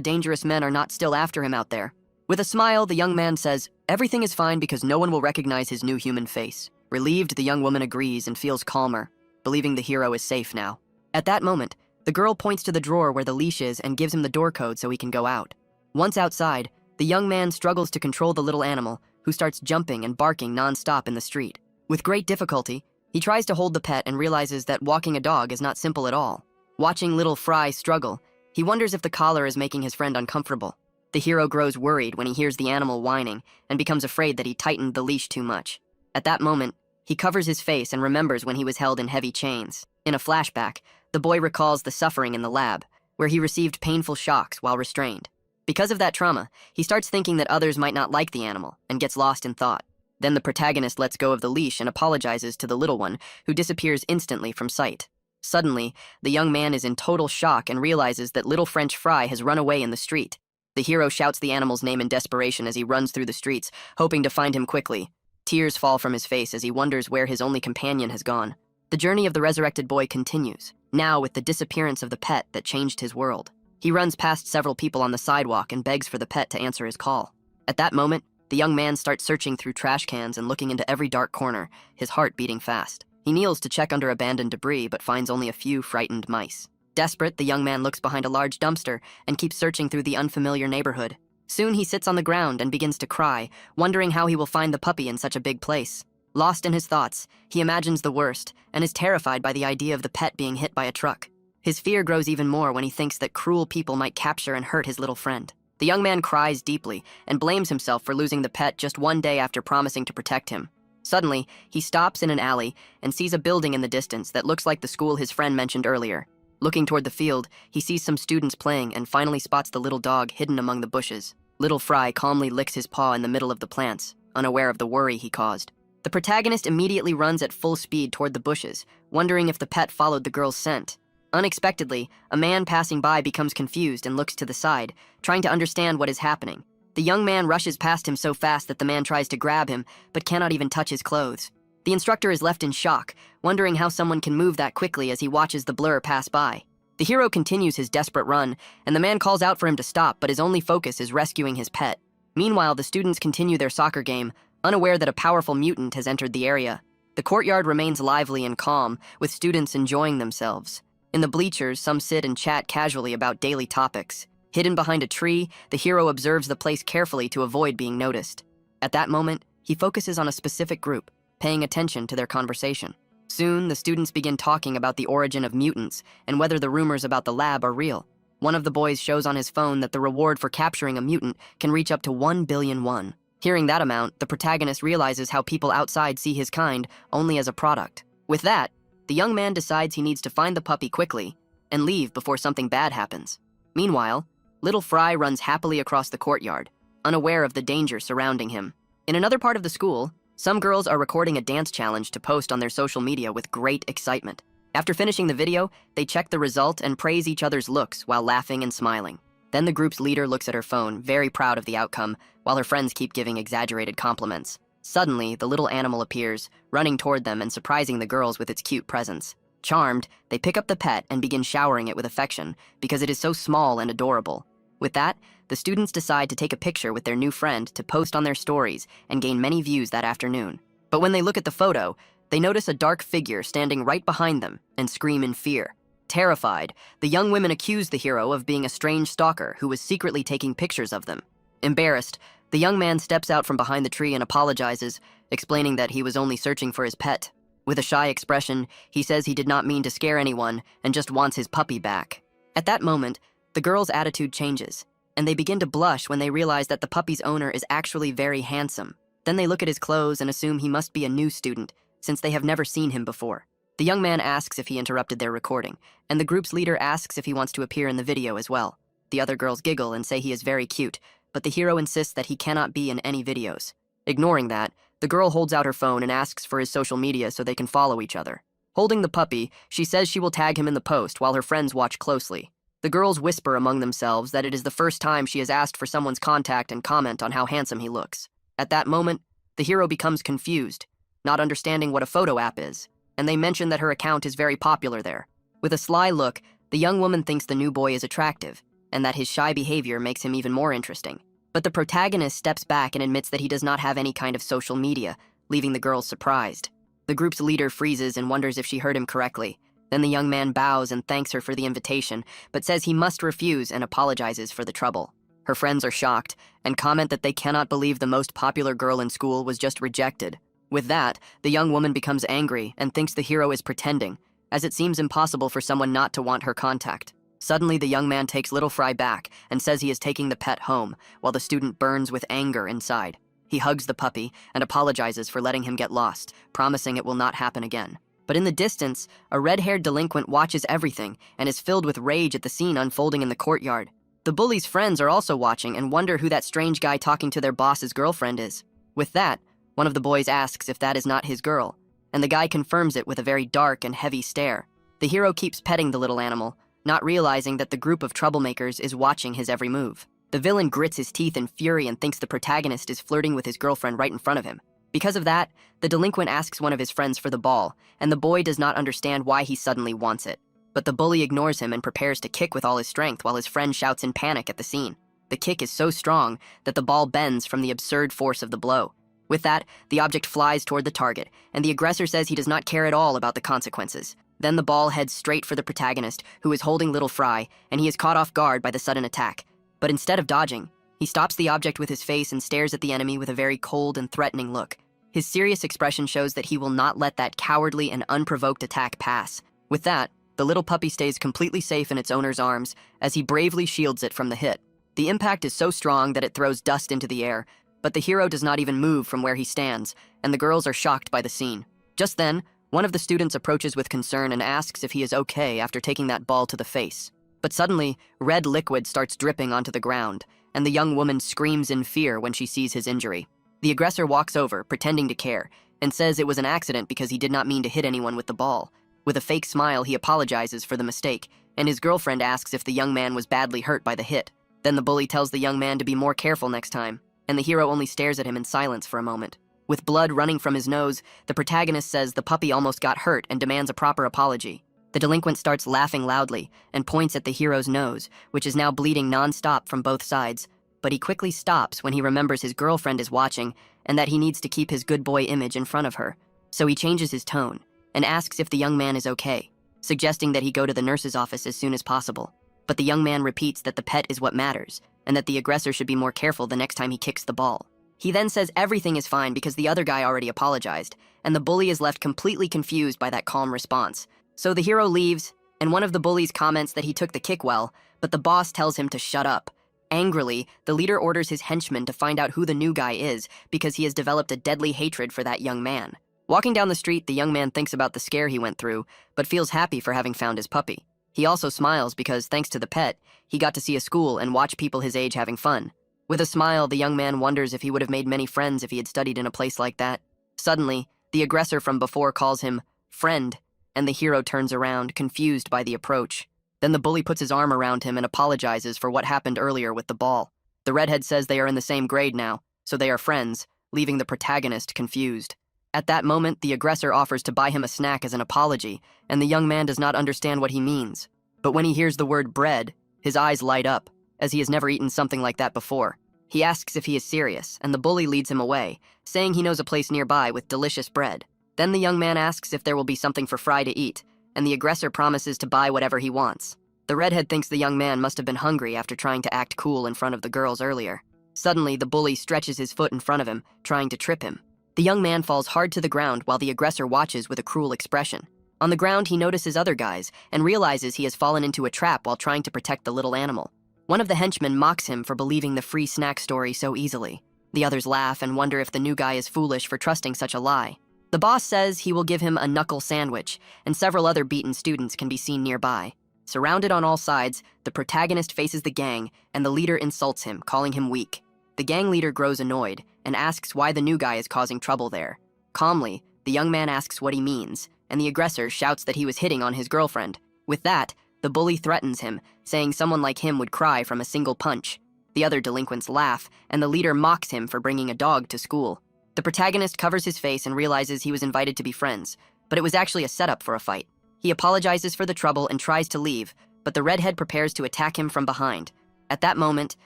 dangerous men are not still after him out there. With a smile, the young man says, everything is fine because no one will recognize his new human face. Relieved, the young woman agrees and feels calmer, believing the hero is safe now. At that moment, the girl points to the drawer where the leash is and gives him the door code so he can go out. Once outside, the young man struggles to control the little animal, who starts jumping and barking non-stop in the street. With great difficulty, he tries to hold the pet and realizes that walking a dog is not simple at all. Watching little Fry struggle, he wonders if the collar is making his friend uncomfortable. The hero grows worried when he hears the animal whining and becomes afraid that he tightened the leash too much. At that moment, he covers his face and remembers when he was held in heavy chains. In a flashback, the boy recalls the suffering in the lab, where he received painful shocks while restrained. Because of that trauma, he starts thinking that others might not like the animal and gets lost in thought. Then the protagonist lets go of the leash and apologizes to the little one, who disappears instantly from sight. Suddenly, the young man is in total shock and realizes that little French Fry has run away in the street. The hero shouts the animal's name in desperation as he runs through the streets, hoping to find him quickly. Tears fall from his face as he wonders where his only companion has gone. The journey of the resurrected boy continues, now with the disappearance of the pet that changed his world. He runs past several people on the sidewalk and begs for the pet to answer his call. At that moment, the young man starts searching through trash cans and looking into every dark corner, his heart beating fast. He kneels to check under abandoned debris but finds only a few frightened mice. Desperate, the young man looks behind a large dumpster and keeps searching through the unfamiliar neighborhood. Soon he sits on the ground and begins to cry, wondering how he will find the puppy in such a big place. Lost in his thoughts, he imagines the worst and is terrified by the idea of the pet being hit by a truck. His fear grows even more when he thinks that cruel people might capture and hurt his little friend. The young man cries deeply and blames himself for losing the pet just one day after promising to protect him. Suddenly, he stops in an alley and sees a building in the distance that looks like the school his friend mentioned earlier. Looking toward the field, he sees some students playing and finally spots the little dog hidden among the bushes. Little Fry calmly licks his paw in the middle of the plants, unaware of the worry he caused. The protagonist immediately runs at full speed toward the bushes, wondering if the pet followed the girl's scent. Unexpectedly, a man passing by becomes confused and looks to the side, trying to understand what is happening. The young man rushes past him so fast that the man tries to grab him, but cannot even touch his clothes. The instructor is left in shock, wondering how someone can move that quickly as he watches the blur pass by. The hero continues his desperate run, and the man calls out for him to stop, but his only focus is rescuing his pet. Meanwhile, the students continue their soccer game, unaware that a powerful mutant has entered the area. The courtyard remains lively and calm, with students enjoying themselves. In the bleachers, some sit and chat casually about daily topics. Hidden behind a tree, the hero observes the place carefully to avoid being noticed. At that moment, he focuses on a specific group, paying attention to their conversation. Soon, the students begin talking about the origin of mutants and whether the rumors about the lab are real. One of the boys shows on his phone that the reward for capturing a mutant can reach up to 1 billion won. Hearing that amount, the protagonist realizes how people outside see his kind only as a product. With that, the young man decides he needs to find the puppy quickly and leave before something bad happens. Meanwhile, little Fry runs happily across the courtyard, unaware of the danger surrounding him. In another part of the school, some girls are recording a dance challenge to post on their social media with great excitement. After finishing the video, they check the result and praise each other's looks while laughing and smiling. Then the group's leader looks at her phone, very proud of the outcome, while her friends keep giving exaggerated compliments. Suddenly, the little animal appears, running toward them and surprising the girls with its cute presence. Charmed, they pick up the pet and begin showering it with affection because it is so small and adorable. With that, the students decide to take a picture with their new friend to post on their stories and gain many views that afternoon. But when they look at the photo, they notice a dark figure standing right behind them and scream in fear. Terrified, the young women accuse the hero of being a strange stalker who was secretly taking pictures of them. Embarrassed, the young man steps out from behind the tree and apologizes, explaining that he was only searching for his pet. With a shy expression, he says he did not mean to scare anyone and just wants his puppy back. At that moment, the girl's attitude changes, and they begin to blush when they realize that the puppy's owner is actually very handsome. Then they look at his clothes and assume he must be a new student, since they have never seen him before. The young man asks if he interrupted their recording, and the group's leader asks if he wants to appear in the video as well. The other girls giggle and say he is very cute, but the hero insists that he cannot be in any videos. Ignoring that, the girl holds out her phone and asks for his social media so they can follow each other. Holding the puppy, she says she will tag him in the post while her friends watch closely. The girls whisper among themselves that it is the first time she has asked for someone's contact and comment on how handsome he looks. At that moment, the hero becomes confused, not understanding what a photo app is, and they mention that her account is very popular there. With a sly look, the young woman thinks the new boy is attractive, and that his shy behavior makes him even more interesting. But the protagonist steps back and admits that he does not have any kind of social media, leaving the girls surprised. The group's leader freezes and wonders if she heard him correctly. Then the young man bows and thanks her for the invitation, but says he must refuse and apologizes for the trouble. Her friends are shocked and comment that they cannot believe the most popular girl in school was just rejected. With that, the young woman becomes angry and thinks the hero is pretending, as it seems impossible for someone not to want her contact. Suddenly, the young man takes Little Fry back and says he is taking the pet home, while the student burns with anger inside. He hugs the puppy and apologizes for letting him get lost, promising it will not happen again. But in the distance, a red-haired delinquent watches everything and is filled with rage at the scene unfolding in the courtyard. The bully's friends are also watching and wonder who that strange guy talking to their boss's girlfriend is. With that, one of the boys asks if that is not his girl, and the guy confirms it with a very dark and heavy stare. The hero keeps petting the little animal, not realizing that the group of troublemakers is watching his every move. The villain grits his teeth in fury and thinks the protagonist is flirting with his girlfriend right in front of him. Because of that, the delinquent asks one of his friends for the ball, and the boy does not understand why he suddenly wants it. But the bully ignores him and prepares to kick with all his strength while his friend shouts in panic at the scene. The kick is so strong that the ball bends from the absurd force of the blow. With that, the object flies toward the target, and the aggressor says he does not care at all about the consequences. Then the ball heads straight for the protagonist, who is holding Little Fry, and he is caught off guard by the sudden attack. But instead of dodging, he stops the object with his face and stares at the enemy with a very cold and threatening look. His serious expression shows that he will not let that cowardly and unprovoked attack pass. With that, the little puppy stays completely safe in its owner's arms as he bravely shields it from the hit. The impact is so strong that it throws dust into the air, but the hero does not even move from where he stands, and the girls are shocked by the scene. Just then, one of the students approaches with concern and asks if he is okay after taking that ball to the face. But suddenly, red liquid starts dripping onto the ground, and the young woman screams in fear when she sees his injury. The aggressor walks over, pretending to care, and says it was an accident because he did not mean to hit anyone with the ball. With a fake smile, he apologizes for the mistake, and his girlfriend asks if the young man was badly hurt by the hit. Then the bully tells the young man to be more careful next time, and the hero only stares at him in silence for a moment. With blood running from his nose, the protagonist says the puppy almost got hurt and demands a proper apology. The delinquent starts laughing loudly and points at the hero's nose, which is now bleeding non-stop from both sides. But he quickly stops when he remembers his girlfriend is watching and that he needs to keep his good boy image in front of her. So he changes his tone and asks if the young man is okay, suggesting that he go to the nurse's office as soon as possible. But the young man repeats that the pet is what matters and that the aggressor should be more careful the next time he kicks the ball. He then says everything is fine because the other guy already apologized, and the bully is left completely confused by that calm response. So the hero leaves, and one of the bullies comments that he took the kick well, but the boss tells him to shut up. Angrily, the leader orders his henchmen to find out who the new guy is because he has developed a deadly hatred for that young man. Walking down the street, the young man thinks about the scare he went through, but feels happy for having found his puppy. He also smiles because, thanks to the pet, he got to see a school and watch people his age having fun. With a smile, the young man wonders if he would have made many friends if he had studied in a place like that. Suddenly, the aggressor from before calls him friend, and the hero turns around, confused by the approach. Then the bully puts his arm around him and apologizes for what happened earlier with the ball. The redhead says they are in the same grade now, so they are friends, leaving the protagonist confused. At that moment, the aggressor offers to buy him a snack as an apology, and the young man does not understand what he means. But when he hears the word bread, his eyes light up, as he has never eaten something like that before. He asks if he is serious, and the bully leads him away, saying he knows a place nearby with delicious bread. Then the young man asks if there will be something for Fry to eat, and the aggressor promises to buy whatever he wants. The redhead thinks the young man must have been hungry after trying to act cool in front of the girls earlier. Suddenly, the bully stretches his foot in front of him, trying to trip him. The young man falls hard to the ground while the aggressor watches with a cruel expression. On the ground, he notices other guys and realizes he has fallen into a trap while trying to protect the little animal. One of the henchmen mocks him for believing the free snack story so easily. The others laugh and wonder if the new guy is foolish for trusting such a lie. The boss says he will give him a knuckle sandwich, and several other beaten students can be seen nearby. Surrounded on all sides, the protagonist faces the gang, and the leader insults him, calling him weak. The gang leader grows annoyed and asks why the new guy is causing trouble there. Calmly, the young man asks what he means, and the aggressor shouts that he was hitting on his girlfriend. With that, the bully threatens him, saying someone like him would cry from a single punch. The other delinquents laugh, and the leader mocks him for bringing a dog to school. The protagonist covers his face and realizes he was invited to be friends, but it was actually a setup for a fight. He apologizes for the trouble and tries to leave, but the redhead prepares to attack him from behind. At that moment,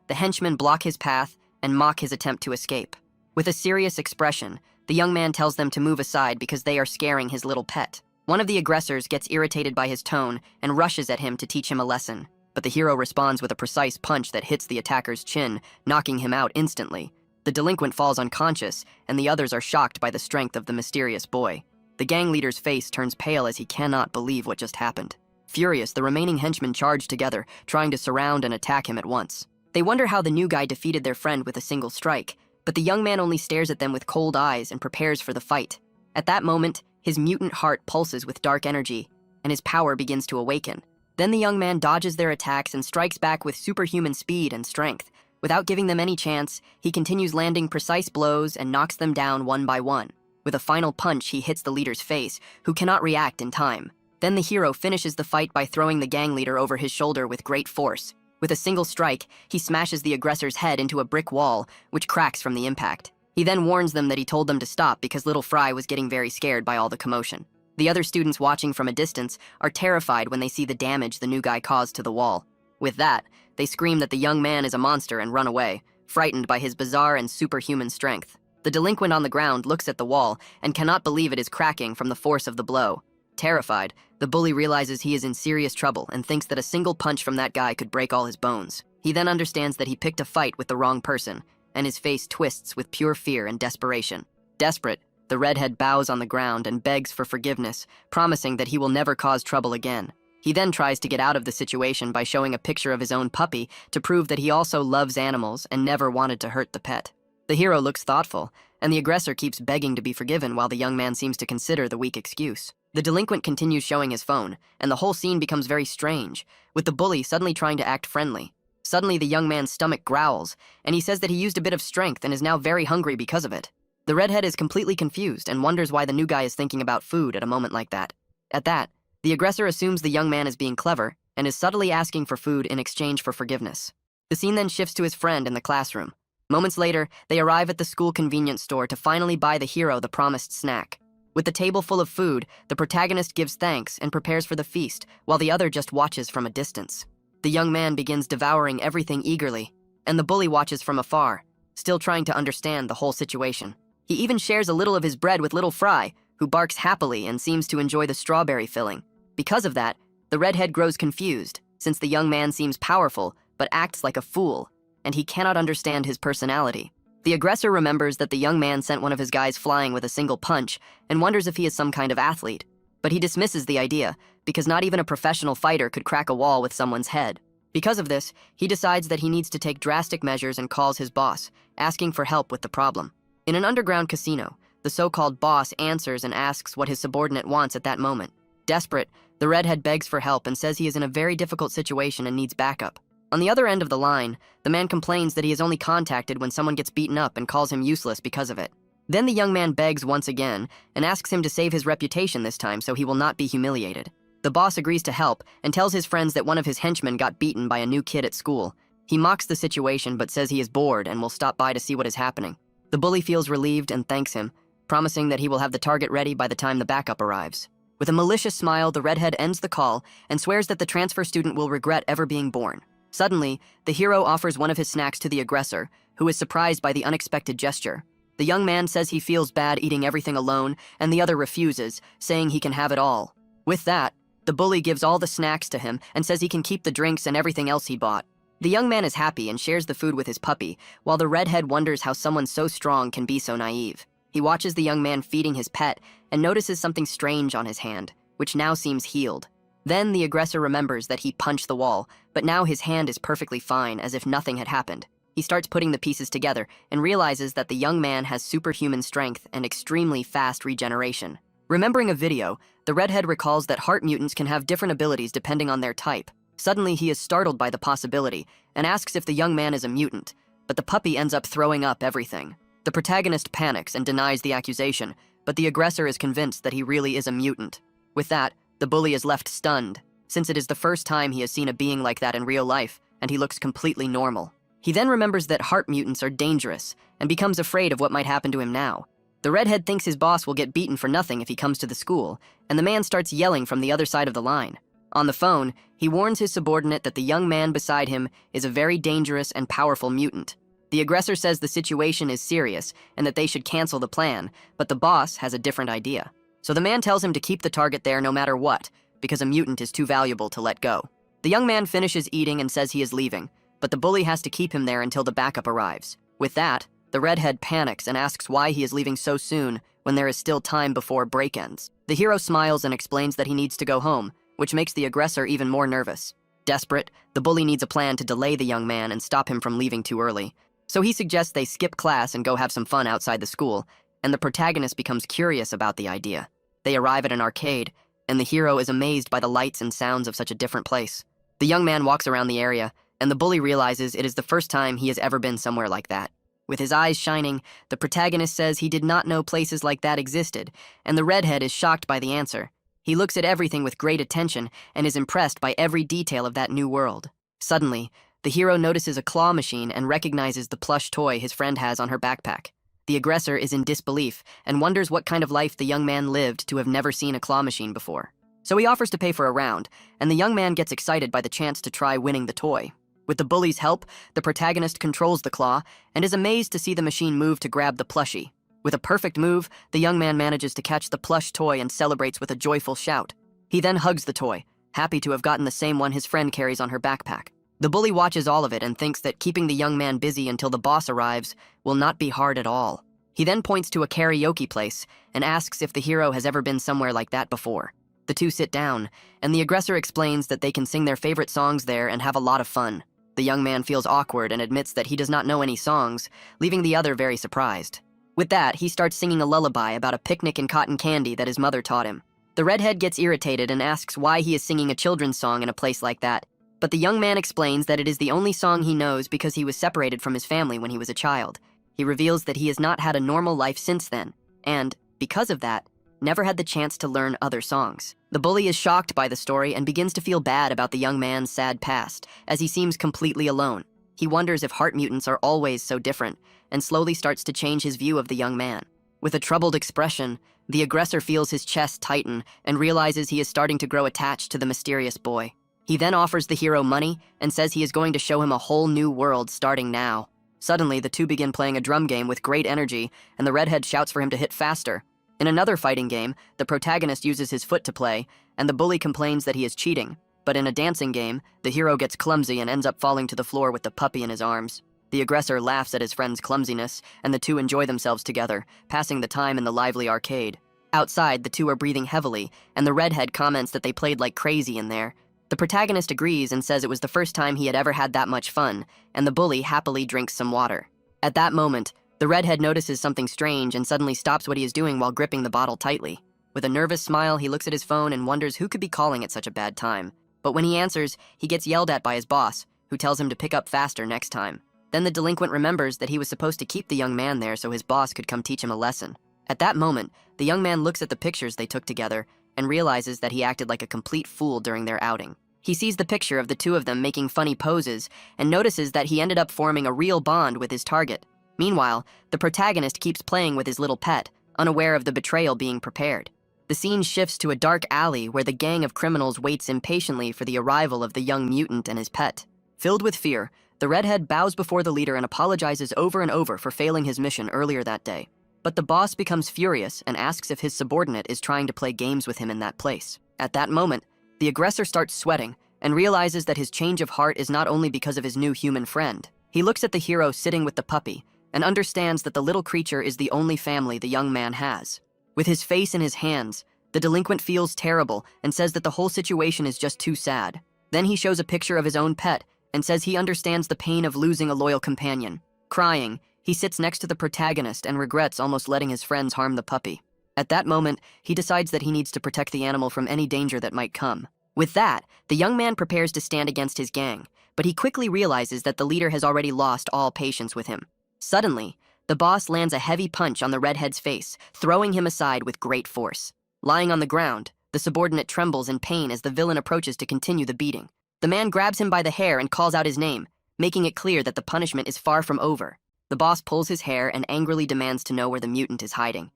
the henchmen block his path and mock his attempt to escape. With a serious expression, the young man tells them to move aside because they are scaring his little pet. One of the aggressors gets irritated by his tone and rushes at him to teach him a lesson, but the hero responds with a precise punch that hits the attacker's chin, knocking him out instantly. The delinquent falls unconscious, and the others are shocked by the strength of the mysterious boy. The gang leader's face turns pale as he cannot believe what just happened. Furious, the remaining henchmen charge together, trying to surround and attack him at once. They wonder how the new guy defeated their friend with a single strike, but the young man only stares at them with cold eyes and prepares for the fight. At that moment, his mutant heart pulses with dark energy, and his power begins to awaken. Then the young man dodges their attacks and strikes back with superhuman speed and strength. Without giving them any chance, he continues landing precise blows and knocks them down one by one. With a final punch, he hits the leader's face, who cannot react in time. Then the hero finishes the fight by throwing the gang leader over his shoulder with great force. With a single strike, he smashes the aggressor's head into a brick wall, which cracks from the impact. He then warns them that he told them to stop because little Fry was getting very scared by all the commotion. The other students watching from a distance are terrified when they see the damage the new guy caused to the wall. With that, they scream that the young man is a monster and run away, frightened by his bizarre and superhuman strength. The delinquent on the ground looks at the wall and cannot believe it is cracking from the force of the blow. Terrified, the bully realizes he is in serious trouble and thinks that a single punch from that guy could break all his bones. He then understands that he picked a fight with the wrong person, and his face twists with pure fear and desperation. Desperate, the redhead bows on the ground and begs for forgiveness, promising that he will never cause trouble again. He then tries to get out of the situation by showing a picture of his own puppy to prove that he also loves animals and never wanted to hurt the pet. The hero looks thoughtful, and the aggressor keeps begging to be forgiven while the young man seems to consider the weak excuse. The delinquent continues showing his phone, and the whole scene becomes very strange, with the bully suddenly trying to act friendly. Suddenly, the young man's stomach growls, and he says that he used a bit of strength and is now very hungry because of it. The redhead is completely confused and wonders why the new guy is thinking about food at a moment like that. At that, the aggressor assumes the young man is being clever and is subtly asking for food in exchange for forgiveness. The scene then shifts to his friend in the classroom. Moments later, they arrive at the school convenience store to finally buy the hero the promised snack. With the table full of food, the protagonist gives thanks and prepares for the feast, while the other just watches from a distance. The young man begins devouring everything eagerly, and the bully watches from afar, still trying to understand the whole situation. He even shares a little of his bread with little Fry, who barks happily and seems to enjoy the strawberry filling. Because of that, the redhead grows confused, since the young man seems powerful, but acts like a fool, and he cannot understand his personality. The aggressor remembers that the young man sent one of his guys flying with a single punch and wonders if he is some kind of athlete. But he dismisses the idea, because not even a professional fighter could crack a wall with someone's head. Because of this, he decides that he needs to take drastic measures and calls his boss, asking for help with the problem. In an underground casino, the so-called boss answers and asks what his subordinate wants at that moment. Desperate, the redhead begs for help and says he is in a very difficult situation and needs backup. On the other end of the line, the man complains that he is only contacted when someone gets beaten up and calls him useless because of it. Then the young man begs once again and asks him to save his reputation this time so he will not be humiliated. The boss agrees to help and tells his friends that one of his henchmen got beaten by a new kid at school. He mocks the situation but says he is bored and will stop by to see what is happening. The bully feels relieved and thanks him, promising that he will have the target ready by the time the backup arrives. With a malicious smile, the redhead ends the call and swears that the transfer student will regret ever being born. Suddenly, the hero offers one of his snacks to the aggressor, who is surprised by the unexpected gesture. The young man says he feels bad eating everything alone, and the other refuses, saying he can have it all. With that, the bully gives all the snacks to him and says he can keep the drinks and everything else he bought. The young man is happy and shares the food with his puppy, while the redhead wonders how someone so strong can be so naive. He watches the young man feeding his pet and notices something strange on his hand, which now seems healed. Then the aggressor remembers that he punched the wall, but now his hand is perfectly fine, as if nothing had happened. He starts putting the pieces together and realizes that the young man has superhuman strength and extremely fast regeneration. Remembering a video, the redhead recalls that heart mutants can have different abilities depending on their type. Suddenly, he is startled by the possibility and asks if the young man is a mutant, but the puppy ends up throwing up everything. The protagonist panics and denies the accusation, but the aggressor is convinced that he really is a mutant. With that, the bully is left stunned, since it is the first time he has seen a being like that in real life, and he looks completely normal. He then remembers that heart mutants are dangerous, and becomes afraid of what might happen to him now. The redhead thinks his boss will get beaten for nothing if he comes to the school, and the man starts yelling from the other side of the line. On the phone, he warns his subordinate that the young man beside him is a very dangerous and powerful mutant. The aggressor says the situation is serious and that they should cancel the plan, but the boss has a different idea. So the man tells him to keep the target there no matter what, because a mutant is too valuable to let go. The young man finishes eating and says he is leaving, but the bully has to keep him there until the backup arrives. With that, the redhead panics and asks why he is leaving so soon when there is still time before break ends. The hero smiles and explains that he needs to go home, which makes the aggressor even more nervous. Desperate, the bully needs a plan to delay the young man and stop him from leaving too early. So he suggests they skip class and go have some fun outside the school, and the protagonist becomes curious about the idea. They arrive at an arcade, and the hero is amazed by the lights and sounds of such a different place. The young man walks around the area, and the bully realizes it is the first time he has ever been somewhere like that. With his eyes shining, the protagonist says he did not know places like that existed, and the redhead is shocked by the answer. He looks at everything with great attention and is impressed by every detail of that new world. Suddenly, the hero notices a claw machine and recognizes the plush toy his friend has on her backpack. The aggressor is in disbelief and wonders what kind of life the young man lived to have never seen a claw machine before. So he offers to pay for a round, and the young man gets excited by the chance to try winning the toy. With the bully's help, the protagonist controls the claw and is amazed to see the machine move to grab the plushie. With a perfect move, the young man manages to catch the plush toy and celebrates with a joyful shout. He then hugs the toy, happy to have gotten the same one his friend carries on her backpack. The bully watches all of it and thinks that keeping the young man busy until the boss arrives will not be hard at all. He then points to a karaoke place and asks if the hero has ever been somewhere like that before. The two sit down, and the aggressor explains that they can sing their favorite songs there and have a lot of fun. The young man feels awkward and admits that he does not know any songs, leaving the other very surprised. With that, he starts singing a lullaby about a picnic and cotton candy that his mother taught him. The redhead gets irritated and asks why he is singing a children's song in a place like that, but the young man explains that it is the only song he knows because he was separated from his family when he was a child. He reveals that he has not had a normal life since then, and, because of that, never had the chance to learn other songs. The bully is shocked by the story and begins to feel bad about the young man's sad past, as he seems completely alone. He wonders if heart mutants are always so different, and slowly starts to change his view of the young man. With a troubled expression, the aggressor feels his chest tighten and realizes he is starting to grow attached to the mysterious boy. He then offers the hero money and says he is going to show him a whole new world starting now. Suddenly, the two begin playing a drum game with great energy, and the redhead shouts for him to hit faster. In another fighting game, the protagonist uses his foot to play, and the bully complains that he is cheating. But in a dancing game, the hero gets clumsy and ends up falling to the floor with the puppy in his arms. The aggressor laughs at his friend's clumsiness, and the two enjoy themselves together, passing the time in the lively arcade. Outside, the two are breathing heavily, and the redhead comments that they played like crazy in there. The protagonist agrees and says it was the first time he had ever had that much fun, and the bully happily drinks some water. At that moment, the redhead notices something strange and suddenly stops what he is doing while gripping the bottle tightly. With a nervous smile, he looks at his phone and wonders who could be calling at such a bad time. But when he answers, he gets yelled at by his boss, who tells him to pick up faster next time. Then the delinquent remembers that he was supposed to keep the young man there so his boss could come teach him a lesson. At that moment, the young man looks at the pictures they took together and realizes that he acted like a complete fool during their outing. He sees the picture of the two of them making funny poses and notices that he ended up forming a real bond with his target. Meanwhile, the protagonist keeps playing with his little pet, unaware of the betrayal being prepared. The scene shifts to a dark alley where the gang of criminals waits impatiently for the arrival of the young mutant and his pet. Filled with fear, the redhead bows before the leader and apologizes over and over for failing his mission earlier that day. But the boss becomes furious and asks if his subordinate is trying to play games with him in that place. At that moment, the aggressor starts sweating and realizes that his change of heart is not only because of his new human friend. He looks at the hero sitting with the puppy and understands that the little creature is the only family the young man has. With his face in his hands, the delinquent feels terrible and says that the whole situation is just too sad. Then he shows a picture of his own pet and says he understands the pain of losing a loyal companion. Crying, he sits next to the protagonist and regrets almost letting his friends harm the puppy. At that moment, he decides that he needs to protect the animal from any danger that might come. With that, the young man prepares to stand against his gang, but he quickly realizes that the leader has already lost all patience with him. Suddenly, The boss lands a heavy punch on the redhead's face, throwing him aside with great force. Lying on the ground, the subordinate trembles in pain as the villain approaches to continue the beating. The man grabs him by the hair and calls out his name, making it clear that the punishment is far from over. The boss pulls his hair and angrily demands to know where the mutant is hiding.